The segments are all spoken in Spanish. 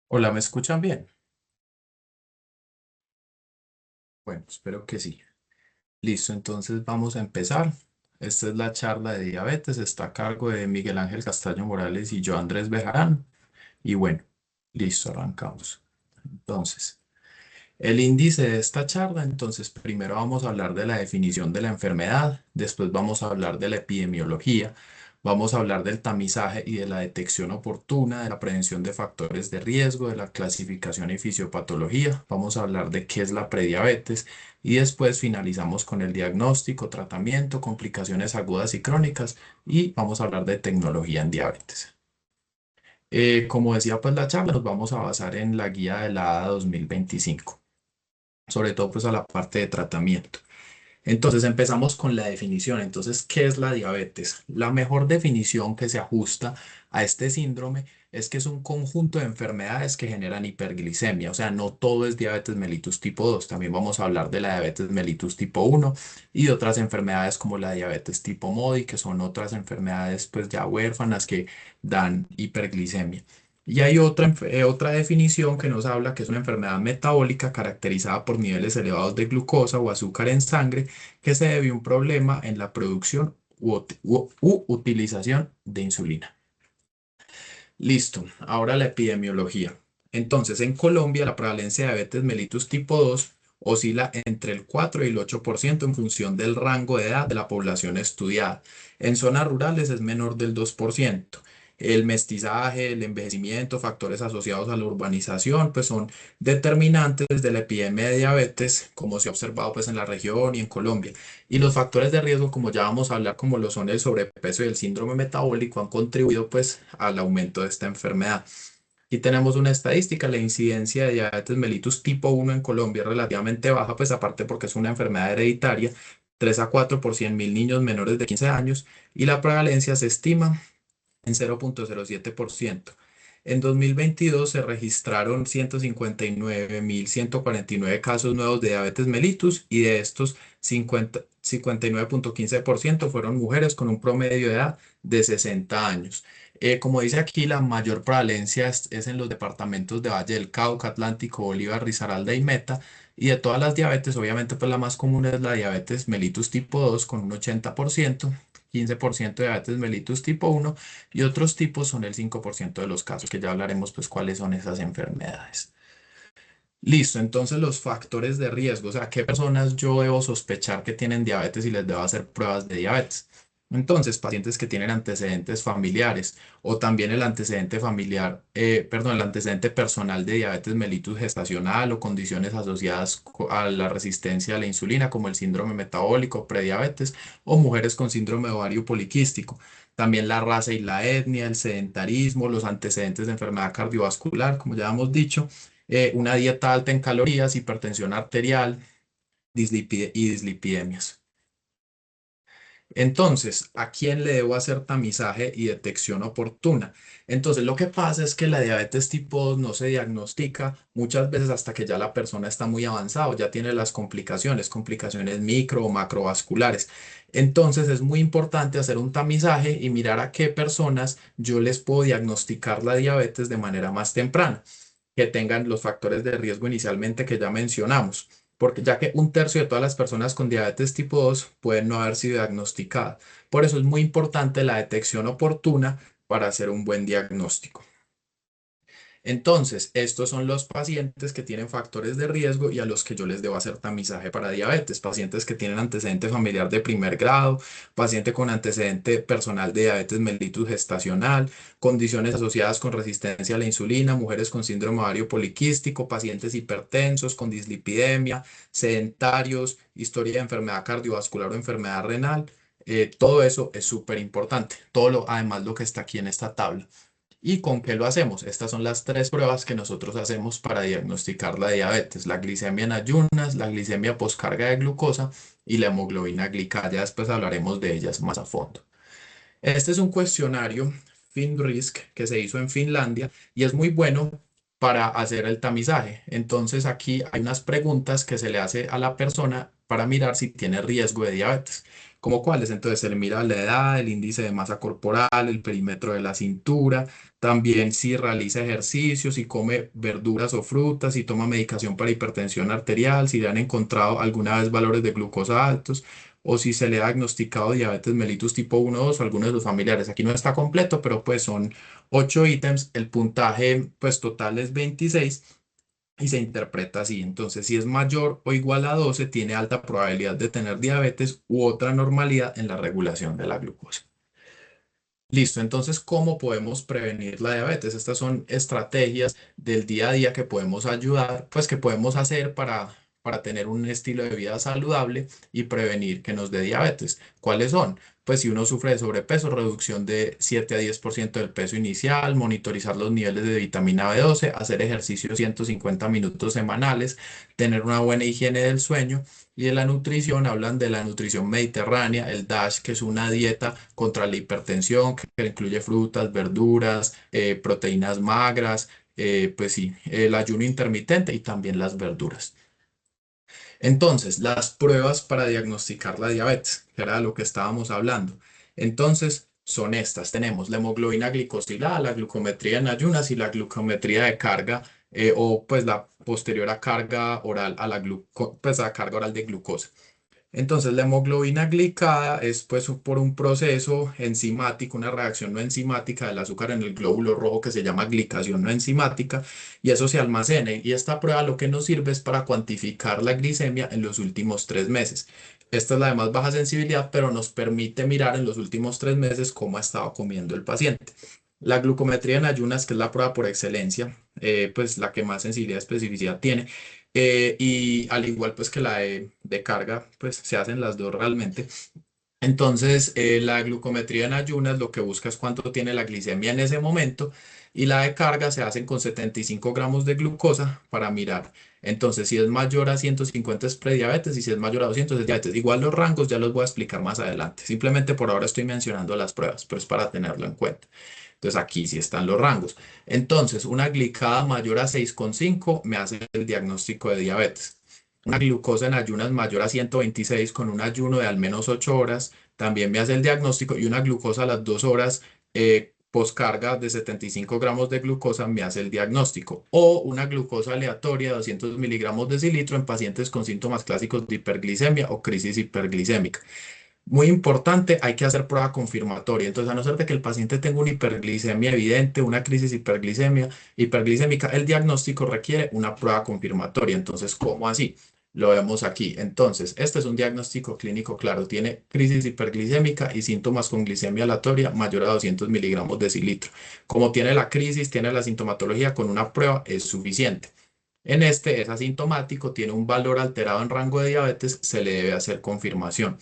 Hola, ¿me escuchan bien? Bueno, espero que sí. Listo, entonces vamos a empezar. Esta es la charla de diabetes. Está a cargo de Miguel Ángel Castaño Morales y yo, Andrés Bejarano. Y bueno, listo, arrancamos. Entonces, el índice de esta charla, entonces primero vamos a hablar de la definición de la enfermedad, después vamos a hablar de la epidemiología, vamos a hablar del tamizaje y de la detección oportuna, de la prevención de factores de riesgo, de la clasificación y fisiopatología, vamos a hablar de qué es la prediabetes y después finalizamos con el diagnóstico, tratamiento, complicaciones agudas y crónicas y vamos a hablar de tecnología en diabetes. Como decía pues la charla, nos vamos a basar en la guía de la ADA 2025, sobre todo pues a la parte de tratamiento. Entonces empezamos con la definición. Entonces, ¿qué es la diabetes? La mejor definición que se ajusta a este síndrome es que es un conjunto de enfermedades que generan hiperglicemia. O sea, no todo es diabetes mellitus tipo 2. También vamos a hablar de la diabetes mellitus tipo 1 y de otras enfermedades como la diabetes tipo MODY, que son otras enfermedades pues ya huérfanas que dan hiperglicemia. Y hay otra definición que nos habla que es una enfermedad metabólica caracterizada por niveles elevados de glucosa o azúcar en sangre que se debe a un problema en la producción u utilización de insulina. Listo, ahora la epidemiología. Entonces, en Colombia la prevalencia de diabetes mellitus tipo 2 oscila entre el 4 y el 8% en función del rango de edad de la población estudiada. En zonas rurales es menor del 2%. El mestizaje, el envejecimiento, factores asociados a la urbanización, pues son determinantes de la epidemia de diabetes, como se ha observado pues en la región y en Colombia. Y los factores de riesgo, como ya vamos a hablar, como lo son el sobrepeso y el síndrome metabólico, han contribuido pues al aumento de esta enfermedad. Aquí tenemos una estadística, la incidencia de diabetes mellitus tipo 1 en Colombia es relativamente baja, pues aparte porque es una enfermedad hereditaria, 3 a 4 por 100.000 niños menores de 15 años, y la prevalencia se estima en 0,07%. En 2022 se registraron 159.149 casos nuevos de diabetes mellitus y de estos 59,15% fueron mujeres con un promedio de edad de 60 años. Como dice aquí, la mayor prevalencia es en los departamentos de Valle del Cauca, Atlántico, Bolívar, Risaralda y Meta. Y de todas las diabetes, obviamente, pues la más común es la diabetes mellitus tipo 2 con un 80%, 15% de diabetes mellitus tipo 1 y otros tipos son el 5% de los casos, que ya hablaremos pues cuáles son esas enfermedades. Listo, entonces los factores de riesgo, o sea, qué personas yo debo sospechar que tienen diabetes y les debo hacer pruebas de diabetes. Entonces, pacientes que tienen antecedentes familiares o también el antecedente familiar, perdón, el antecedente personal de diabetes mellitus gestacional o condiciones asociadas a la resistencia a la insulina, como el síndrome metabólico, prediabetes o mujeres con síndrome de ovario poliquístico. También la raza y la etnia, el sedentarismo, los antecedentes de enfermedad cardiovascular, como ya hemos dicho, una dieta alta en calorías, hipertensión arterial y dislipidemias. Entonces, ¿a quién le debo hacer tamizaje y detección oportuna? Entonces, lo que pasa es que la diabetes tipo 2 no se diagnostica muchas veces hasta que ya la persona está muy avanzada, o ya tiene las complicaciones, complicaciones micro o macrovasculares. Entonces, es muy importante hacer un tamizaje y mirar a qué personas yo les puedo diagnosticar la diabetes de manera más temprana, que tengan los factores de riesgo inicialmente que ya mencionamos, porque ya que un tercio de todas las personas con diabetes tipo 2 pueden no haber sido diagnosticadas. Por eso es muy importante la detección oportuna para hacer un buen diagnóstico. Entonces, estos son los pacientes que tienen factores de riesgo y a los que yo les debo hacer tamizaje para diabetes. Pacientes que tienen antecedente familiar de primer grado, paciente con antecedente personal de diabetes mellitus gestacional, condiciones asociadas con resistencia a la insulina, mujeres con síndrome ovario poliquístico, pacientes hipertensos con dislipidemia, sedentarios, historia de enfermedad cardiovascular o enfermedad renal. Todo eso es súper importante. Además, lo que está aquí en esta tabla. ¿Y con qué lo hacemos? Estas son las tres pruebas que nosotros hacemos para diagnosticar la diabetes: la glicemia en ayunas, la glicemia postcarga de glucosa y la hemoglobina glicada. Ya después hablaremos de ellas más a fondo. Este es un cuestionario FinRisk que se hizo en Finlandia y es muy bueno para hacer el tamizaje. Entonces aquí hay unas preguntas que se le hace a la persona para mirar si tiene riesgo de diabetes. ¿Cómo cuáles? Entonces se le mira la edad, el índice de masa corporal, el perímetro de la cintura, también si realiza ejercicio, si come verduras o frutas, si toma medicación para hipertensión arterial, si le han encontrado alguna vez valores de glucosa altos o si se le ha diagnosticado diabetes mellitus tipo 1 o 2 o alguno de los familiares. Aquí no está completo, pero pues son 8 ítems. El puntaje pues total es 26 y se interpreta así. Entonces, si es mayor o igual a 12, tiene alta probabilidad de tener diabetes u otra normalidad en la regulación de la glucosa. Listo, entonces, ¿cómo podemos prevenir la diabetes? Estas son estrategias del día a día que podemos ayudar, pues que podemos hacer para tener un estilo de vida saludable y prevenir que nos dé diabetes. ¿Cuáles son? Pues si uno sufre de sobrepeso, reducción de 7 a 10% del peso inicial, monitorizar los niveles de vitamina B12, hacer ejercicio 150 minutos semanales, tener una buena higiene del sueño. Y de la nutrición hablan de la nutrición mediterránea, el DASH, que es una dieta contra la hipertensión, que incluye frutas, verduras, proteínas magras, pues sí, el ayuno intermitente y también las verduras. Entonces, las pruebas para diagnosticar la diabetes, que era de lo que estábamos hablando. Entonces, son estas. Tenemos la hemoglobina glicosilada, la glucometría en ayunas y la glucometría de carga o pues la posterior a carga oral a pues, a carga oral de glucosa. Entonces, la hemoglobina glicada es pues por un proceso enzimático, una reacción no enzimática del azúcar en el glóbulo rojo que se llama glicación no enzimática y eso se almacena. Y esta prueba lo que nos sirve es para cuantificar la glicemia en los últimos 3 meses. Esta es la de más baja sensibilidad, pero nos permite mirar en los últimos 3 meses cómo ha estado comiendo el paciente. La glucometría en ayunas, que es la prueba por excelencia, pues la que más sensibilidad y especificidad tiene. Y al igual pues que la de carga, pues se hacen las dos realmente. Entonces, la glucometría en ayunas lo que busca es cuánto tiene la glicemia en ese momento y la de carga se hacen con 75 gramos de glucosa para mirar. Entonces, si es mayor a 150 es prediabetes y si es mayor a 200 es diabetes. Igual los rangos ya los voy a explicar más adelante. Simplemente por ahora estoy mencionando las pruebas, pero es para tenerlo en cuenta. Entonces, aquí sí están los rangos. Entonces, una glicada mayor a 6,5 me hace el diagnóstico de diabetes. Una glucosa en ayunas mayor a 126 con un ayuno de al menos 8 horas también me hace el diagnóstico y una glucosa a las 2 horas postcarga de 75 gramos de glucosa me hace el diagnóstico. O una glucosa aleatoria de 200 miligramos de cilitro en pacientes con síntomas clásicos de hiperglicemia o crisis hiperglicémica. Muy importante, hay que hacer prueba confirmatoria. Entonces, a no ser de que el paciente tenga una hiperglicemia evidente, una crisis hiperglicémica, el diagnóstico requiere una prueba confirmatoria. Entonces, ¿cómo así? Lo vemos aquí. Entonces, este es un diagnóstico clínico claro. Tiene crisis hiperglicémica y síntomas con glicemia aleatoria mayor a 200 miligramos de cilitro. Como tiene la crisis, tiene la sintomatología, con una prueba es suficiente. En este es asintomático, tiene un valor alterado en rango de diabetes, se le debe hacer confirmación.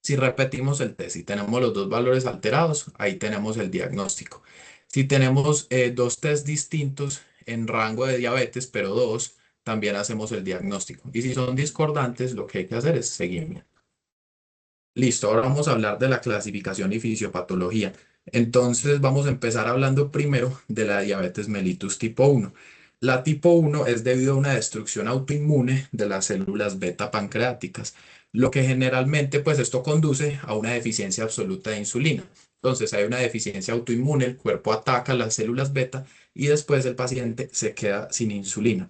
Si repetimos el test y tenemos los dos valores alterados, ahí tenemos el diagnóstico. Si tenemos dos test distintos en rango de diabetes, pero dos, también hacemos el diagnóstico. Y si son discordantes, lo que hay que hacer es seguimiento. Listo, ahora vamos a hablar de la clasificación y fisiopatología. Entonces vamos a empezar hablando primero de la diabetes mellitus tipo 1. La tipo 1 es debido a una destrucción autoinmune de las células beta pancreáticas, lo que generalmente pues esto conduce a una deficiencia absoluta de insulina. Entonces hay una deficiencia autoinmune, el cuerpo ataca las células beta y después el paciente se queda sin insulina.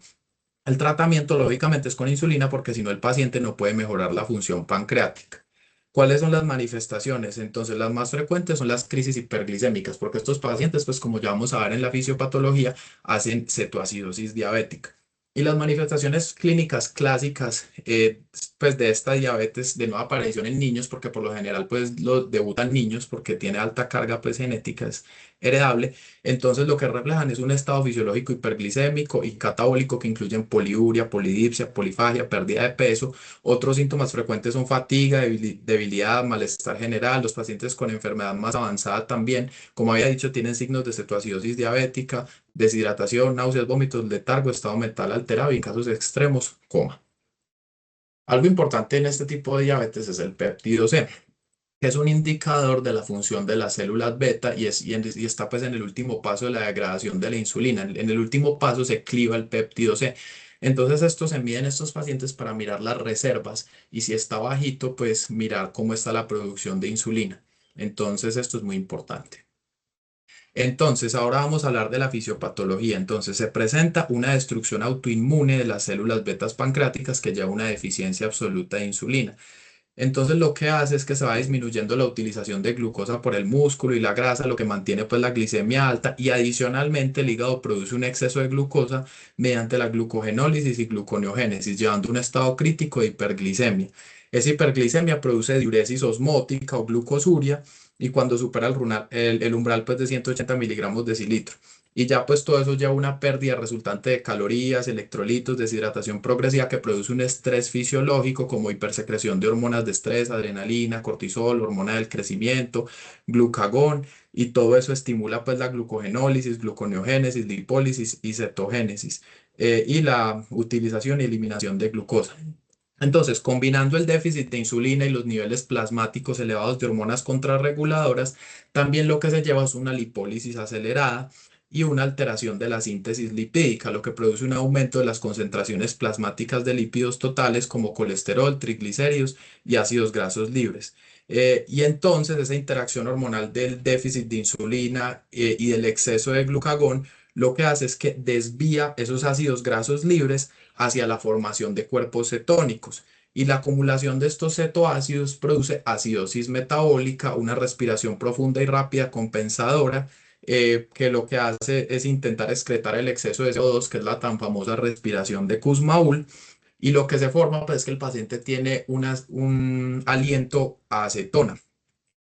El tratamiento lógicamente es con insulina porque si no el paciente no puede mejorar la función pancreática. ¿Cuáles son las manifestaciones? Entonces, las más frecuentes son las crisis hiperglicémicas, porque estos pacientes, pues como ya vamos a ver en la fisiopatología, hacen cetoacidosis diabética. Y las manifestaciones clínicas clásicas, pues de esta diabetes de nueva aparición en niños, porque por lo general, pues lo debutan niños porque tiene alta carga, pues genética, es heredable. Entonces, lo que reflejan es un estado fisiológico hiperglicémico y catabólico que incluyen poliuria, polidipsia, polifagia, pérdida de peso. Otros síntomas frecuentes son fatiga, debilidad, malestar general. Los pacientes con enfermedad más avanzada también, como había dicho, tienen signos de cetoacidosis diabética, deshidratación, náuseas, vómitos, letargo, estado mental alterado y en casos extremos, coma. Algo importante en este tipo de diabetes es el péptido C. que es un indicador de la función de las células beta y está pues en el último paso de la degradación de la insulina. En el último paso se cliva el péptido C. Entonces esto se mide en estos pacientes para mirar las reservas y si está bajito, pues mirar cómo está la producción de insulina. Entonces esto es muy importante. Entonces, ahora vamos a hablar de la fisiopatología. Entonces, se presenta una destrucción autoinmune de las células betas pancreáticas que lleva a una deficiencia absoluta de insulina. Entonces lo que hace es que se va disminuyendo la utilización de glucosa por el músculo y la grasa, lo que mantiene pues la glicemia alta y adicionalmente el hígado produce un exceso de glucosa mediante la glucogenólisis y gluconeogénesis, llevando a un estado crítico de hiperglicemia. Esa hiperglicemia produce diuresis osmótica o glucosuria y cuando supera el umbral pues de 180 miligramos de cilitro. Y ya pues todo eso lleva a una pérdida resultante de calorías, electrolitos, deshidratación progresiva que produce un estrés fisiológico como hipersecreción de hormonas de estrés, adrenalina, cortisol, hormona del crecimiento, glucagón y todo eso estimula pues la glucogenólisis, gluconeogénesis, lipólisis y cetogénesis y la utilización y eliminación de glucosa. Entonces, combinando el déficit de insulina y los niveles plasmáticos elevados de hormonas contrarreguladoras, también lo que se lleva es una lipólisis acelerada y una alteración de la síntesis lipídica, lo que produce un aumento de las concentraciones plasmáticas de lípidos totales como colesterol, triglicéridos y ácidos grasos libres. Y entonces esa interacción hormonal del déficit de insulina y del exceso de glucagón lo que hace es que desvía esos ácidos grasos libres hacia la formación de cuerpos cetónicos. Y la acumulación de estos cetoácidos produce acidosis metabólica, una respiración profunda y rápida compensadora, que lo que hace es intentar excretar el exceso de CO2, que es la tan famosa respiración de Kussmaul. Y lo que se forma pues, es que el paciente tiene un aliento a acetona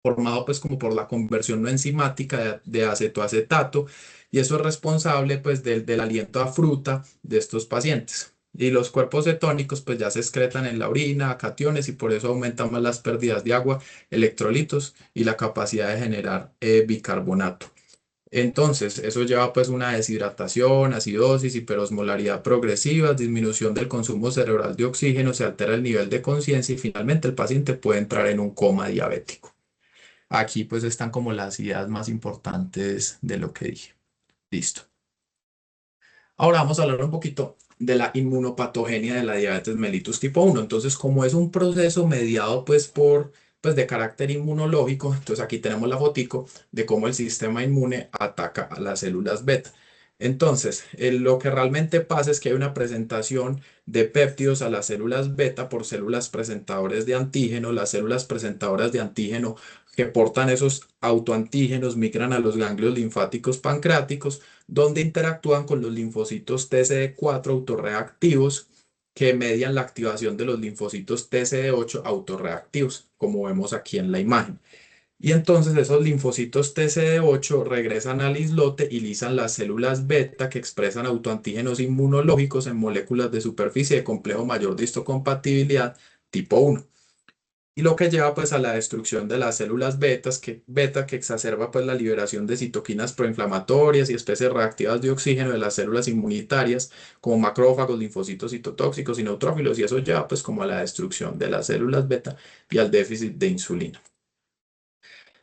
formado pues como por la conversión no enzimática de acetoacetato y eso es responsable pues del aliento a fruta de estos pacientes. Y los cuerpos cetónicos pues ya se excretan en la orina, cationes y por eso aumentan más las pérdidas de agua, electrolitos y la capacidad de generar bicarbonato. Entonces, eso lleva pues una deshidratación, acidosis, hiperosmolaridad progresiva, disminución del consumo cerebral de oxígeno, se altera el nivel de conciencia y finalmente el paciente puede entrar en un coma diabético. Aquí pues están como las ideas más importantes de lo que dije. Listo. Ahora vamos a hablar un poquito de la inmunopatogenia de la diabetes mellitus tipo 1. Entonces, como es un proceso mediado pues de carácter inmunológico, entonces aquí tenemos la fotico de cómo el sistema inmune ataca a las células beta. Entonces, lo que realmente pasa es que hay una presentación de péptidos a las células beta por células presentadores de antígeno. Las células presentadoras de antígeno que portan esos autoantígenos migran a los ganglios linfáticos pancreáticos donde interactúan con los linfocitos TCD4 autorreactivos que median la activación de los linfocitos TCD8 autorreactivos, como vemos aquí en la imagen. Y entonces esos linfocitos TCD8 regresan al islote y lisan las células beta que expresan autoantígenos inmunológicos en moléculas de superficie de complejo mayor de histocompatibilidad tipo 1. Y lo que lleva pues a la destrucción de las células beta que exacerba pues la liberación de citoquinas proinflamatorias y especies reactivas de oxígeno de las células inmunitarias como macrófagos, linfocitos citotóxicos y neutrófilos y eso lleva pues como a la destrucción de las células beta y al déficit de insulina.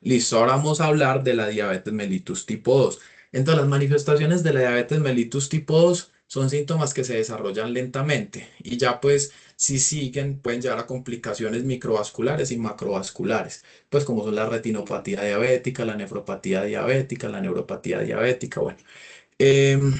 Listo, ahora vamos a hablar de la diabetes mellitus tipo 2. Entonces, las manifestaciones de la diabetes mellitus tipo 2 son síntomas que se desarrollan lentamente y ya pues si siguen pueden llevar a complicaciones microvasculares y macrovasculares, pues como son la retinopatía diabética, la nefropatía diabética, la neuropatía diabética, bueno. Em,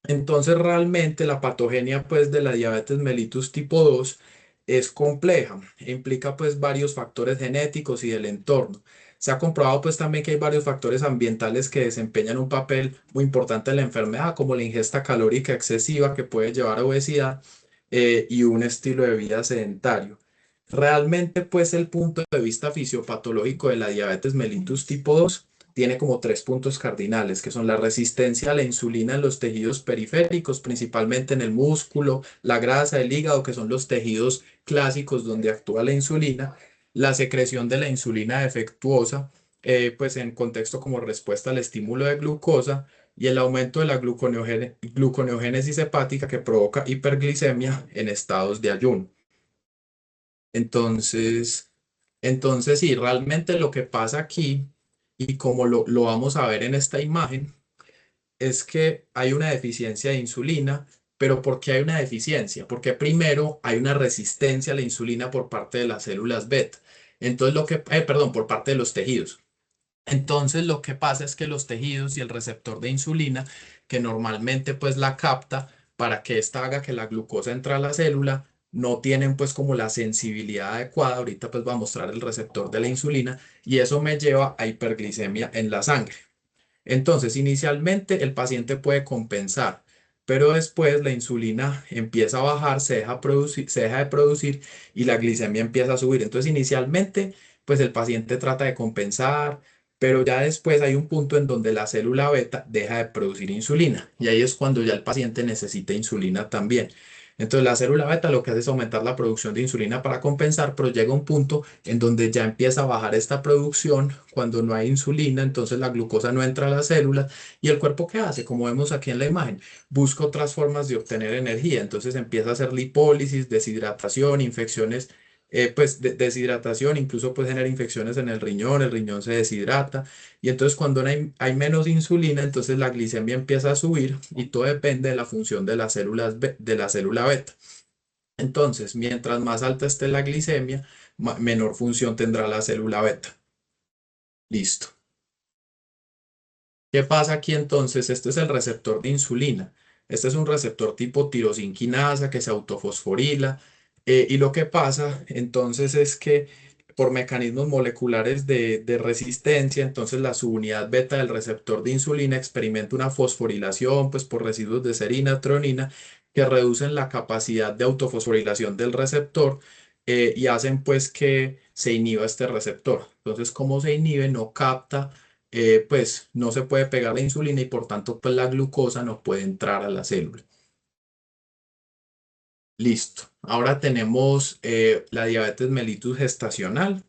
entonces, realmente la patogenia pues de la diabetes mellitus tipo 2 es compleja, e implica pues varios factores genéticos y del entorno. Se ha comprobado pues también que hay varios factores ambientales que desempeñan un papel muy importante en la enfermedad, como la ingesta calórica excesiva que puede llevar a obesidad y un estilo de vida sedentario. Realmente pues el punto de vista fisiopatológico de la diabetes mellitus tipo 2 tiene como tres puntos cardinales, que son la resistencia a la insulina en los tejidos periféricos, principalmente en el músculo, la grasa, el hígado, que son los tejidos clásicos donde actúa la insulina, la secreción de la insulina defectuosa, pues en contexto como respuesta al estímulo de glucosa, y el aumento de la gluconeogénesis hepática que provoca hiperglicemia en estados de ayuno. Entonces, Entonces, sí, realmente lo que pasa aquí, y como lo vamos a ver en esta imagen, es que hay una deficiencia de insulina, pero ¿por qué hay una deficiencia? Porque primero hay una resistencia a la insulina por parte de las células beta. Entonces, perdón, por parte de los tejidos. Entonces, lo que pasa es que los tejidos y el receptor de insulina, que normalmente pues la capta para que ésta haga que la glucosa entre a la célula, no tienen pues como la sensibilidad adecuada. Ahorita pues va a mostrar el receptor de la insulina y eso me lleva a hiperglicemia en la sangre. Entonces, inicialmente el paciente puede compensar, pero después la insulina empieza a bajar, se deja de producir y la glicemia empieza a subir. Entonces, inicialmente, pues el paciente trata de compensar, pero ya después hay un punto en donde la célula beta deja de producir insulina y ahí es cuando ya el paciente necesita insulina también. Entonces, la célula beta lo que hace es aumentar la producción de insulina para compensar, pero llega un punto en donde ya empieza a bajar esta producción cuando no hay insulina, entonces la glucosa no entra a las células y el cuerpo ¿qué hace? Como vemos aquí en la imagen, busca otras formas de obtener energía, entonces empieza a hacer lipólisis, deshidratación, infecciones, pues deshidratación, incluso puede generar infecciones en el riñón se deshidrata y entonces cuando hay menos insulina, entonces la glicemia empieza a subir y todo depende de la función de las células de la célula beta. Entonces, mientras más alta esté la glicemia, menor función tendrá la célula beta. Listo. ¿Qué pasa aquí entonces? Este es el receptor de insulina. Este es un receptor tipo tirosinquinasa que se autofosforila. Y lo que pasa entonces es que por mecanismos moleculares de resistencia, entonces la subunidad beta del receptor de insulina experimenta una fosforilación, pues por residuos de serina, tronina, que reducen la capacidad de autofosforilación del receptor y hacen pues que se inhiba este receptor. Entonces, como se inhibe, no capta pues no se puede pegar la insulina y por tanto pues la glucosa no puede entrar a la célula. Listo. Ahora tenemos la diabetes mellitus gestacional.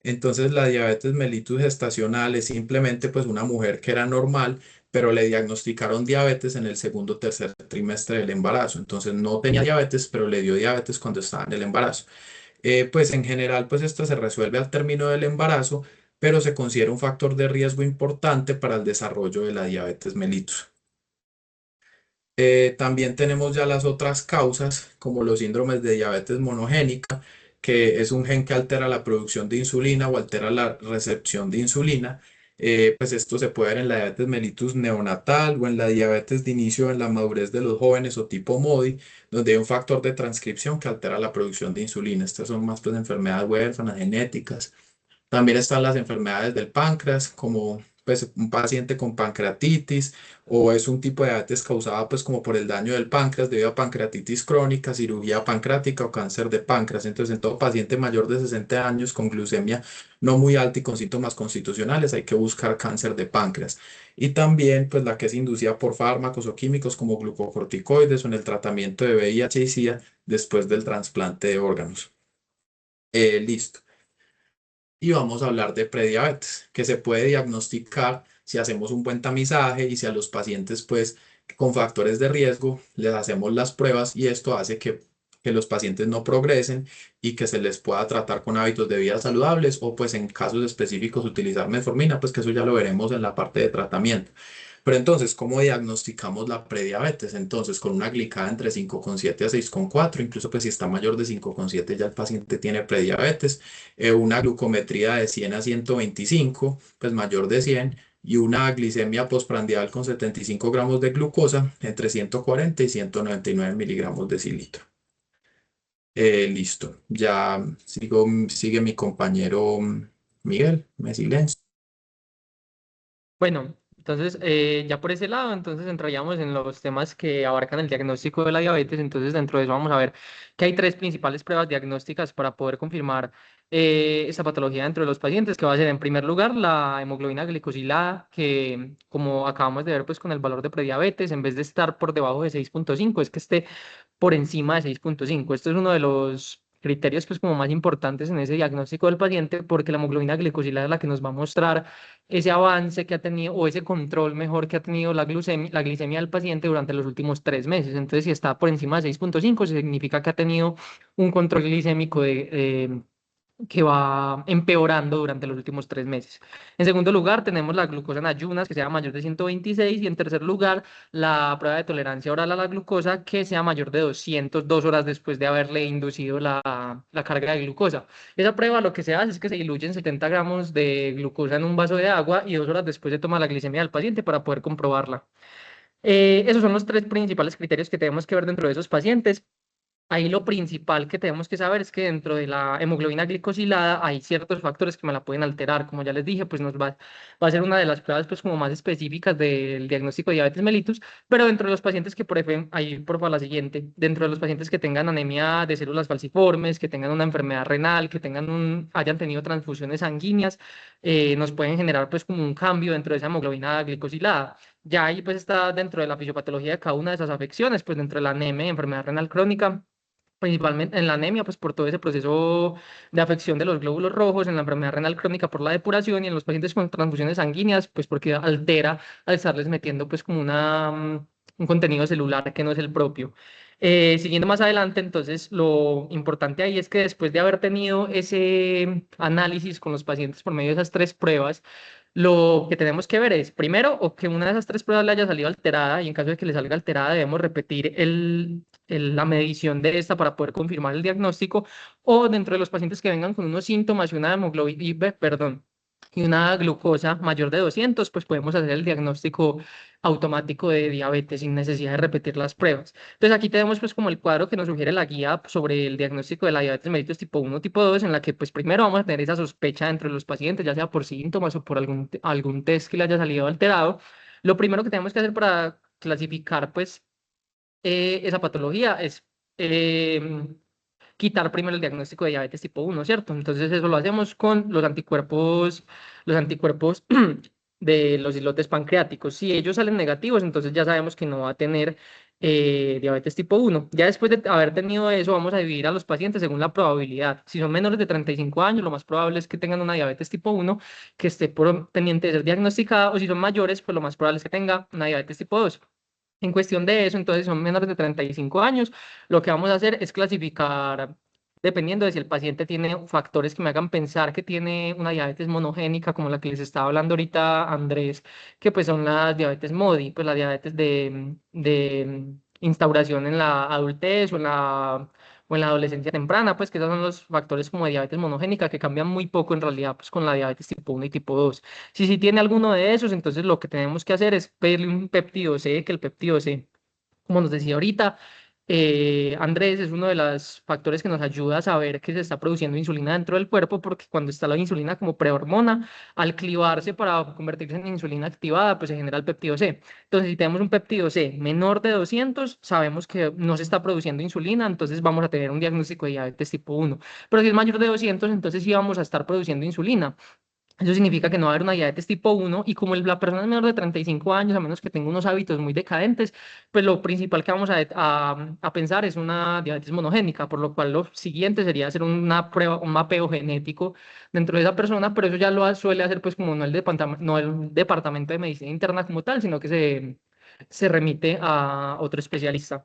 Entonces la diabetes mellitus gestacional es simplemente pues una mujer que era normal, pero le diagnosticaron diabetes en el segundo o tercer trimestre del embarazo. Entonces no tenía diabetes, pero le dio diabetes cuando estaba en el embarazo. Pues en general, pues esto se resuelve al término del embarazo, pero se considera un factor de riesgo importante para el desarrollo de la diabetes mellitus. También tenemos ya las otras causas, como los síndromes de diabetes monogénica, que es un gen que altera la producción de insulina o altera la recepción de insulina. Pues esto se puede ver en la diabetes mellitus neonatal o en la diabetes de inicio en la madurez de los jóvenes o tipo MODY, donde hay un factor de transcripción que altera la producción de insulina. Estas son más pues enfermedades huérfanas genéticas. También están las enfermedades del páncreas, como pues, un paciente con pancreatitis o es un tipo de diabetes causada pues como por el daño del páncreas debido a pancreatitis crónica, cirugía pancreática o cáncer de páncreas. Entonces, en todo paciente mayor de 60 años con glucemia no muy alta y con síntomas constitucionales hay que buscar cáncer de páncreas. Y también pues la que es inducida por fármacos o químicos como glucocorticoides o en el tratamiento de VIH y SIDA después del trasplante de órganos. Listo. Y vamos a hablar de prediabetes, que se puede diagnosticar si hacemos un buen tamizaje y si a los pacientes, pues, con factores de riesgo, les hacemos las pruebas y esto hace que los pacientes no progresen y que se les pueda tratar con hábitos de vida saludables o, pues, en casos específicos, utilizar metformina, pues que eso ya lo veremos en la parte de tratamiento. Pero entonces, ¿cómo diagnosticamos la prediabetes? Entonces, con una glicada entre 5,7 a 6,4, incluso pues si está mayor de 5,7 ya el paciente tiene prediabetes, una glucometría de 100 a 125, pues mayor de 100, y una glicemia postprandial con 75 gramos de glucosa entre 140 y 199 miligramos de cilitro. Listo, ya sigue mi compañero Miguel, me silencio. Bueno, entonces ya por ese lado, entonces entraríamos en los temas que abarcan el diagnóstico de la diabetes. Entonces dentro de eso vamos a ver que hay tres principales pruebas diagnósticas para poder confirmar esta patología dentro de los pacientes, que va a ser en primer lugar la hemoglobina glicosilada, que como acabamos de ver pues con el valor de prediabetes, en vez de estar por debajo de 6,5 es que esté por encima de 6,5. Esto es uno de los criterios pues como más importantes en ese diagnóstico del paciente, porque la hemoglobina glicosilada es la que nos va a mostrar ese avance que ha tenido o ese control mejor que ha tenido la glicemia del paciente durante los últimos 3 meses. Entonces, si está por encima de 6,5, significa que ha tenido un control glicémico que va empeorando durante los últimos 3 meses. En segundo lugar, tenemos la glucosa en ayunas, que sea mayor de 126, y en tercer lugar, la prueba de tolerancia oral a la glucosa, que sea mayor de 200, 2 horas después de haberle inducido la carga de glucosa. Esa prueba lo que se hace es que se diluyen 70 gramos de glucosa en un vaso de agua y 2 horas después se toma la glicemia del paciente para poder comprobarla. Esos son los tres principales criterios que tenemos que ver dentro de esos pacientes. Ahí lo principal que tenemos que saber es que dentro de la hemoglobina glicosilada hay ciertos factores que me la pueden alterar. Como ya les dije, pues va a ser una de las pruebas pues como más específicas del diagnóstico de diabetes mellitus, pero dentro de los pacientes que, por ejemplo, ahí por favor la siguiente, dentro de los pacientes que tengan anemia de células falciformes, que tengan una enfermedad renal, que hayan tenido transfusiones sanguíneas, nos pueden generar pues como un cambio dentro de esa hemoglobina glicosilada. Ya ahí pues está dentro de la fisiopatología de cada una de esas afecciones, pues dentro de la anemia y enfermedad renal crónica, principalmente en la anemia, pues por todo ese proceso de afección de los glóbulos rojos, en la enfermedad renal crónica por la depuración y en los pacientes con transfusiones sanguíneas, pues porque altera al estarles metiendo pues como un contenido celular que no es el propio. Siguiendo más adelante, entonces lo importante ahí es que después de haber tenido ese análisis con los pacientes por medio de esas tres pruebas, lo que tenemos que ver es, primero, o que una de esas tres pruebas le haya salido alterada, y en caso de que le salga alterada, debemos repetir la medición de esta para poder confirmar el diagnóstico, o dentro de los pacientes que vengan con unos síntomas y una hemoglobina, perdón, y una glucosa mayor de 200, pues podemos hacer el diagnóstico automático de diabetes sin necesidad de repetir las pruebas. Entonces aquí tenemos pues como el cuadro que nos sugiere la guía sobre el diagnóstico de la diabetes mellitus tipo 1, tipo 2, en la que pues primero vamos a tener esa sospecha dentro de los pacientes, ya sea por síntomas o por algún test que le haya salido alterado. Lo primero que tenemos que hacer para clasificar pues esa patología es quitar primero el diagnóstico de diabetes tipo 1, ¿cierto? Entonces eso lo hacemos con los anticuerpos de los islotes pancreáticos. Si ellos salen negativos, entonces ya sabemos que no va a tener diabetes tipo 1. Ya después de haber tenido eso, vamos a dividir a los pacientes según la probabilidad. Si son menores de 35 años, lo más probable es que tengan una diabetes tipo 1 que esté pendiente de ser diagnosticada, o si son mayores, pues lo más probable es que tenga una diabetes tipo 2. En cuestión de eso, entonces son menores de 35 años. Lo que vamos a hacer es clasificar, dependiendo de si el paciente tiene factores que me hagan pensar que tiene una diabetes monogénica, como la que les estaba hablando ahorita Andrés, que pues son las diabetes MODI, pues la diabetes de instauración en la adultez o en la adolescencia temprana, pues que esos son los factores como de diabetes monogénica que cambian muy poco en realidad pues con la diabetes tipo 1 y tipo 2. Si sí tiene alguno de esos, entonces lo que tenemos que hacer es pedirle un péptido C, que el péptido C, como nos decía ahorita, Andrés, es uno de los factores que nos ayuda a saber que se está produciendo insulina dentro del cuerpo, porque cuando está la insulina como prehormona, al clivarse para convertirse en insulina activada, pues se genera el péptido C. Entonces, si tenemos un péptido C menor de 200, sabemos que no se está produciendo insulina, entonces vamos a tener un diagnóstico de diabetes tipo 1. Pero si es mayor de 200, entonces sí vamos a estar produciendo insulina. Eso significa que no va a haber una diabetes tipo 1, y como la persona es menor de 35 años, a menos que tenga unos hábitos muy decadentes, pues lo principal que vamos a pensar es una diabetes monogénica, por lo cual lo siguiente sería hacer una prueba, un mapeo genético dentro de esa persona, pero eso ya suele hacer pues como no el departamento de medicina interna como tal, sino que se remite a otro especialista.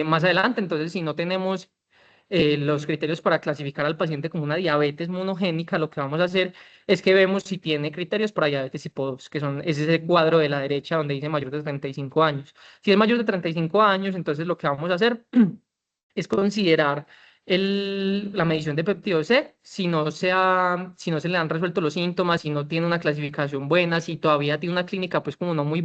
Más adelante, entonces, si no tenemos los criterios para clasificar al paciente como una diabetes monogénica, lo que vamos a hacer es que vemos si tiene criterios para diabetes tipo 2, que es ese cuadro de la derecha donde dice mayor de 35 años. Si es mayor de 35 años, entonces lo que vamos a hacer es considerar la medición de péptido C, si no se le han resuelto los síntomas, si no tiene una clasificación buena, si todavía tiene una clínica pues como no muy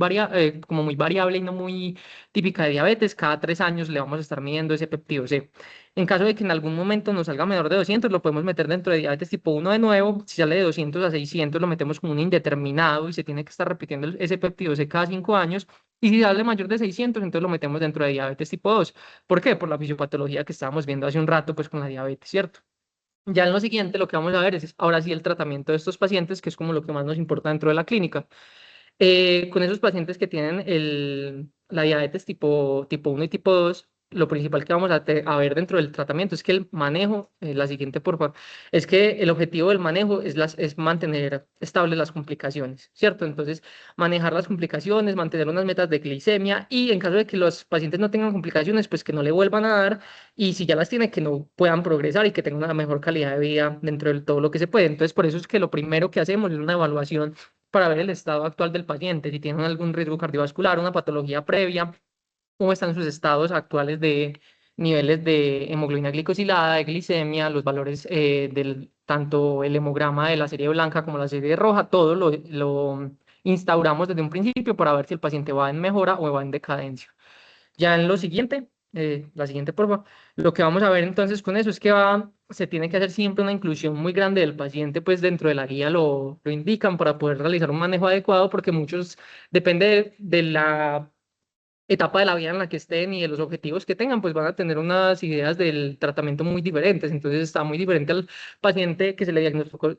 como muy variable y no muy típica de diabetes, cada 3 años le vamos a estar midiendo ese péptido C. En caso de que en algún momento nos salga menor de 200, lo podemos meter dentro de diabetes tipo 1 de nuevo. Si sale de 200 a 600, lo metemos como un indeterminado y se tiene que estar repitiendo ese péptido C cada 5 años. Y si sale mayor de 600, entonces lo metemos dentro de diabetes tipo 2. ¿Por qué? Por la fisiopatología que estábamos viendo hace un rato, pues con la diabetes, ¿cierto? Ya en lo siguiente, lo que vamos a ver es ahora sí el tratamiento de estos pacientes, que es como lo que más nos importa dentro de la clínica. Con esos pacientes que tienen la diabetes tipo 1 y tipo 2, lo principal que vamos a ver dentro del tratamiento es que el manejo, la siguiente por favor, es que el objetivo del manejo es mantener estables las complicaciones, ¿cierto? Entonces, manejar las complicaciones, mantener unas metas de glicemia y en caso de que los pacientes no tengan complicaciones, pues que no le vuelvan a dar y si ya las tiene, que no puedan progresar y que tengan una mejor calidad de vida dentro de todo lo que se puede. Entonces, por eso es que lo primero que hacemos es una evaluación para ver el estado actual del paciente, si tienen algún riesgo cardiovascular, una patología previa, cómo están sus estados actuales de niveles de hemoglobina glicosilada, de glicemia, los valores del tanto el hemograma de la serie blanca como la serie roja, todo lo instauramos desde un principio para ver si el paciente va en mejora o va en decadencia. Ya en lo siguiente, la siguiente prueba, lo que vamos a ver entonces con eso es que se tiene que hacer siempre una inclusión muy grande del paciente, pues dentro de la guía lo indican para poder realizar un manejo adecuado, porque muchos, depende de la etapa de la vida en la que estén y de los objetivos que tengan, pues van a tener unas ideas del tratamiento muy diferentes. Entonces está muy diferente al paciente que se le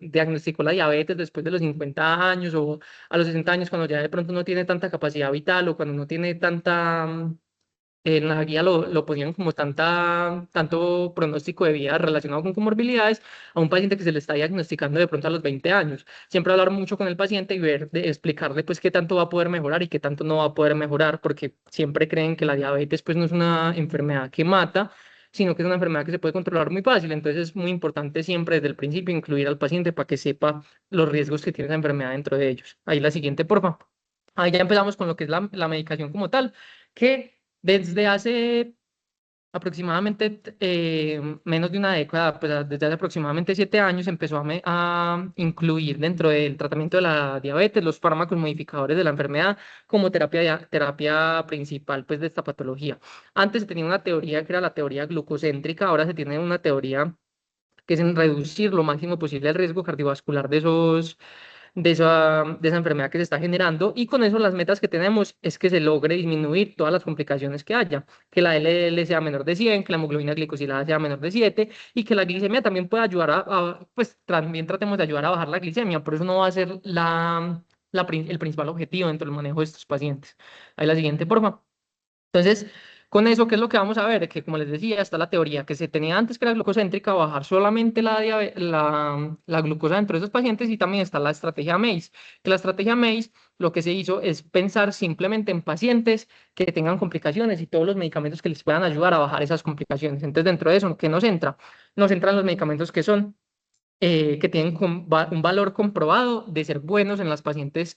diagnosticó la diabetes después de los 50 años o a los 60 años, cuando ya de pronto no tiene tanta capacidad vital o cuando no tiene tanta en la guía lo ponían como tanto pronóstico de vida relacionado con comorbilidades a un paciente que se le está diagnosticando de pronto a los 20 años. Siempre hablar mucho con el paciente y ver, explicarle pues qué tanto va a poder mejorar y qué tanto no va a poder mejorar, porque siempre creen que la diabetes pues no es una enfermedad que mata, sino que es una enfermedad que se puede controlar muy fácil. Entonces es muy importante siempre desde el principio incluir al paciente para que sepa los riesgos que tiene la enfermedad dentro de ellos. Ahí la siguiente, por favor. Ahí ya empezamos con lo que es la medicación como tal, que desde hace aproximadamente menos de una década, pues desde hace aproximadamente 7 años, empezó a incluir dentro del tratamiento de la diabetes los fármacos modificadores de la enfermedad como terapia principal pues, de esta patología. Antes se tenía una teoría que era la teoría glucocéntrica, ahora se tiene una teoría que es en reducir lo máximo posible el riesgo cardiovascular de esa enfermedad que se está generando y con eso las metas que tenemos es que se logre disminuir todas las complicaciones que haya, que la LDL sea menor de 100, que la hemoglobina glicosilada sea menor de 7 y que la glicemia también pueda ayudar pues también tratemos de ayudar a bajar la glicemia, por eso no va a ser el principal objetivo dentro del manejo de estos pacientes. Ahí la siguiente, por favor. Entonces, con eso, ¿qué es lo que vamos a ver? Que como les decía, está la teoría que se tenía antes, que era glucocéntrica, bajar solamente la glucosa dentro de esos pacientes, y también está la estrategia MACE, que la estrategia MACE lo que se hizo es pensar simplemente en pacientes que tengan complicaciones y todos los medicamentos que les puedan ayudar a bajar esas complicaciones. Entonces, dentro de eso, ¿qué nos entra? Nos entran los medicamentos que son que tienen un valor comprobado de ser buenos en las pacientes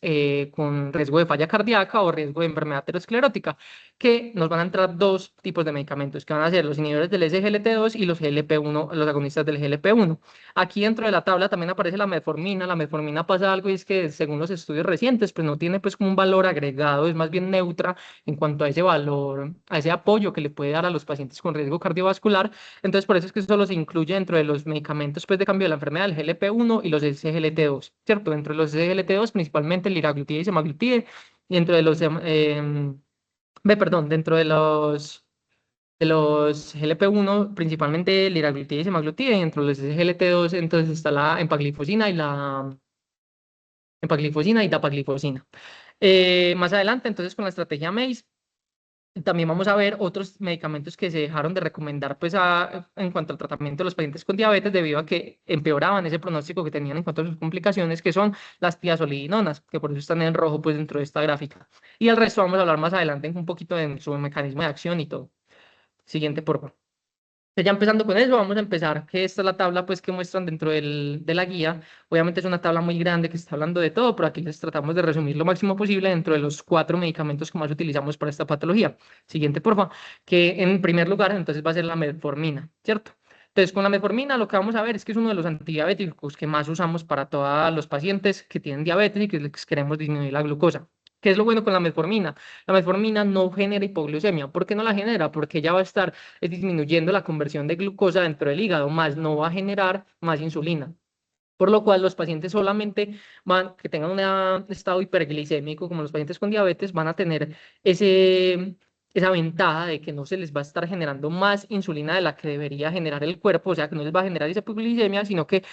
con riesgo de falla cardíaca o riesgo de enfermedad aterosclerótica, que nos van a entrar dos tipos de medicamentos, que van a ser los inhibidores del SGLT2 y los GLP-1, los agonistas del GLP-1. Aquí dentro de la tabla también aparece la metformina. La metformina pasa algo y es que según los estudios recientes, pues no tiene pues como un valor agregado, es más bien neutra en cuanto a ese valor, a ese apoyo que le puede dar a los pacientes con riesgo cardiovascular. Entonces, por eso es que solo se incluye dentro de los medicamentos pues, de cambio de la enfermedad, el GLP-1 y los SGLT2, ¿cierto? Dentro de los SGLT2, principalmente el liraglutide y semaglutide, y dentro de los, perdón, dentro de los GLP-1, principalmente el liraglutide y semaglutide, y dentro de los SGLT2, entonces está la empaglifosina y dapaglifosina. Más adelante, entonces, con la estrategia MACE, también vamos a ver otros medicamentos que se dejaron de recomendar pues, en cuanto al tratamiento de los pacientes con diabetes debido a que empeoraban ese pronóstico que tenían en cuanto a sus complicaciones, que son las tiazolidinonas, que por eso están en rojo pues, dentro de esta gráfica. Y el resto vamos a hablar más adelante un poquito de su mecanismo de acción y todo. Siguiente, por favor. Ya empezando con eso, vamos a empezar, que esta es la tabla pues que muestran dentro de la guía. Obviamente es una tabla muy grande que está hablando de todo, pero aquí les tratamos de resumir lo máximo posible dentro de los 4 medicamentos que más utilizamos para esta patología. Siguiente, porfa, que en primer lugar entonces va a ser la metformina, ¿cierto? Entonces con la metformina lo que vamos a ver es que es uno de los antidiabéticos que más usamos para todos los pacientes que tienen diabetes y que les queremos disminuir la glucosa. ¿Qué es lo bueno con la metformina? La metformina no genera hipoglucemia. ¿Por qué no la genera? Porque ya va a estar disminuyendo la conversión de glucosa dentro del hígado, más no va a generar más insulina. Por lo cual los pacientes solamente que tengan un estado hiperglicémico, como los pacientes con diabetes, van a tener esa ventaja de que no se les va a estar generando más insulina de la que debería generar el cuerpo, o sea, que no les va a generar esa hipoglicemia, sino que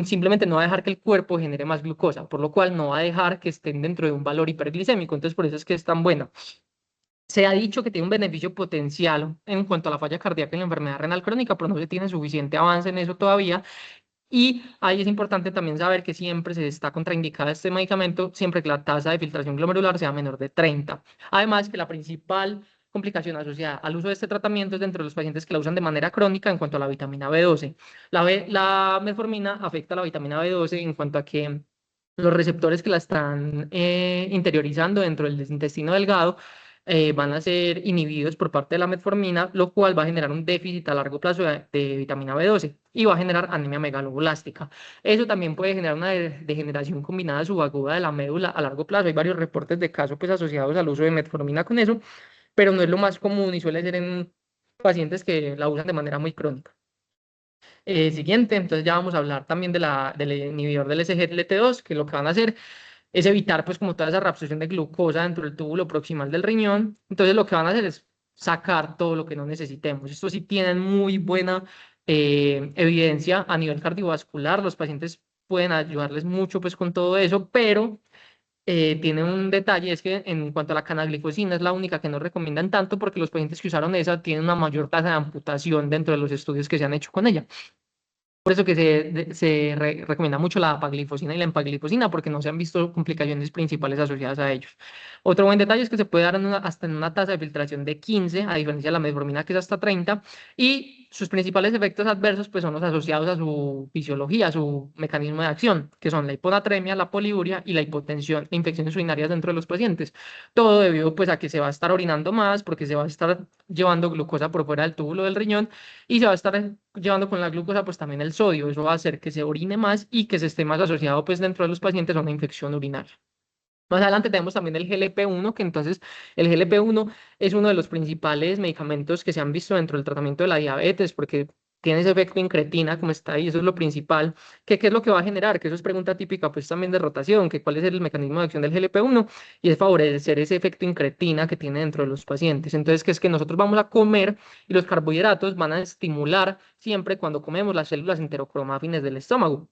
simplemente no va a dejar que el cuerpo genere más glucosa, por lo cual no va a dejar que estén dentro de un valor hiperglicémico. Entonces, por eso es que es tan buena. Se ha dicho que tiene un beneficio potencial en cuanto a la falla cardíaca y la enfermedad renal crónica, pero no se tiene suficiente avance en eso todavía. Y ahí es importante también saber que siempre se está contraindicado este medicamento siempre que la tasa de filtración glomerular sea menor de 30. Además, que la principal complicación asociada al uso de este tratamiento es dentro de los pacientes que la usan de manera crónica en cuanto a la vitamina B12. La metformina afecta a la vitamina B12 en cuanto a que los receptores que la están interiorizando dentro del intestino delgado van a ser inhibidos por parte de la metformina, lo cual va a generar un déficit a largo plazo de vitamina B12 y va a generar anemia megaloblástica. Eso también puede generar una degeneración combinada subaguda de la médula a largo plazo. Hay varios reportes de casos pues, asociados al uso de metformina con eso, pero no es lo más común y suele ser en pacientes que la usan de manera muy crónica. Siguiente, entonces ya vamos a hablar también del inhibidor del SGLT2, que lo que van a hacer es evitar pues como toda esa reabsorción de glucosa dentro del túbulo proximal del riñón. Entonces lo que van a hacer es sacar todo lo que no necesitemos. Esto sí tienen muy buena evidencia a nivel cardiovascular. Los pacientes pueden ayudarles mucho pues con todo eso, pero tiene un detalle, es que en cuanto a la canaglifosina es la única que no recomiendan tanto porque los pacientes que usaron esa tienen una mayor tasa de amputación dentro de los estudios que se han hecho con ella. Por eso que recomienda mucho la apaglifosina y la empaglifosina, porque no se han visto complicaciones principales asociadas a ellos. Otro buen detalle es que se puede dar hasta en una tasa de filtración de 15, a diferencia de la metformina que es hasta 30, y sus principales efectos adversos pues, son los asociados a su fisiología, a su mecanismo de acción, que son la hiponatremia, la poliuria y la hipotensión e infecciones urinarias dentro de los pacientes. Todo debido pues, a que se va a estar orinando más, porque se va a estar llevando glucosa por fuera del túbulo del riñón y se va a estar llevando con la glucosa pues también el sodio. Eso va a hacer que se orine más y que se esté más asociado pues dentro de los pacientes a una infección urinaria. Más adelante tenemos también el GLP-1, que entonces el GLP-1 es uno de los principales medicamentos que se han visto dentro del tratamiento de la diabetes, porque tiene ese efecto incretina, como está ahí, eso es lo principal. ¿Qué es lo que va a generar? Que eso es pregunta típica, pues también de rotación, que cuál es el mecanismo de acción del GLP-1, y es favorecer ese efecto incretina que tiene dentro de los pacientes. Entonces, que es que nosotros vamos a comer y los carbohidratos van a estimular siempre cuando comemos las células enterocromáfines del estómago.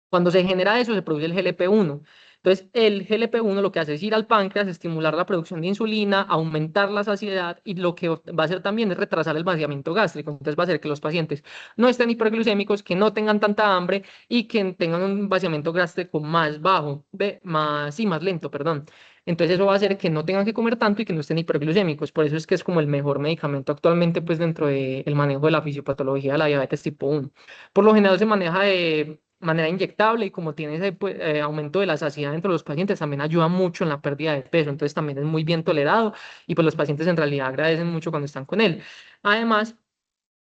Cuando se genera eso, se produce el GLP-1. Entonces, el GLP-1 lo que hace es ir al páncreas, estimular la producción de insulina, aumentar la saciedad y lo que va a hacer también es retrasar el vaciamiento gástrico. Entonces, va a hacer que los pacientes no estén hiperglucémicos, que no tengan tanta hambre y que tengan un vaciamiento gástrico más bajo, sí, más lento, perdón. Entonces, eso va a hacer que no tengan que comer tanto y que no estén hiperglucémicos. Por eso es que es como el mejor medicamento actualmente, pues, dentro del manejo de la fisiopatología de la diabetes tipo 1. Por lo general se maneja de manera inyectable y como tiene ese pues, aumento de la saciedad entre los pacientes, también ayuda mucho en la pérdida de peso, entonces también es muy bien tolerado y pues los pacientes en realidad agradecen mucho cuando están con él. Además,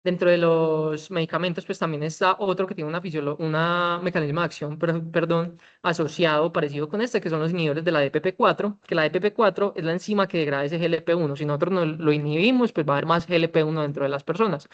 dentro de los medicamentos, pues también está otro que tiene una mecanismo de acción, perdón, asociado, parecido con este, que son los inhibidores de la DPP4, que la DPP4 es la enzima que degrada ese GLP-1. Si nosotros no lo inhibimos, pues va a haber más GLP-1 dentro de las personas.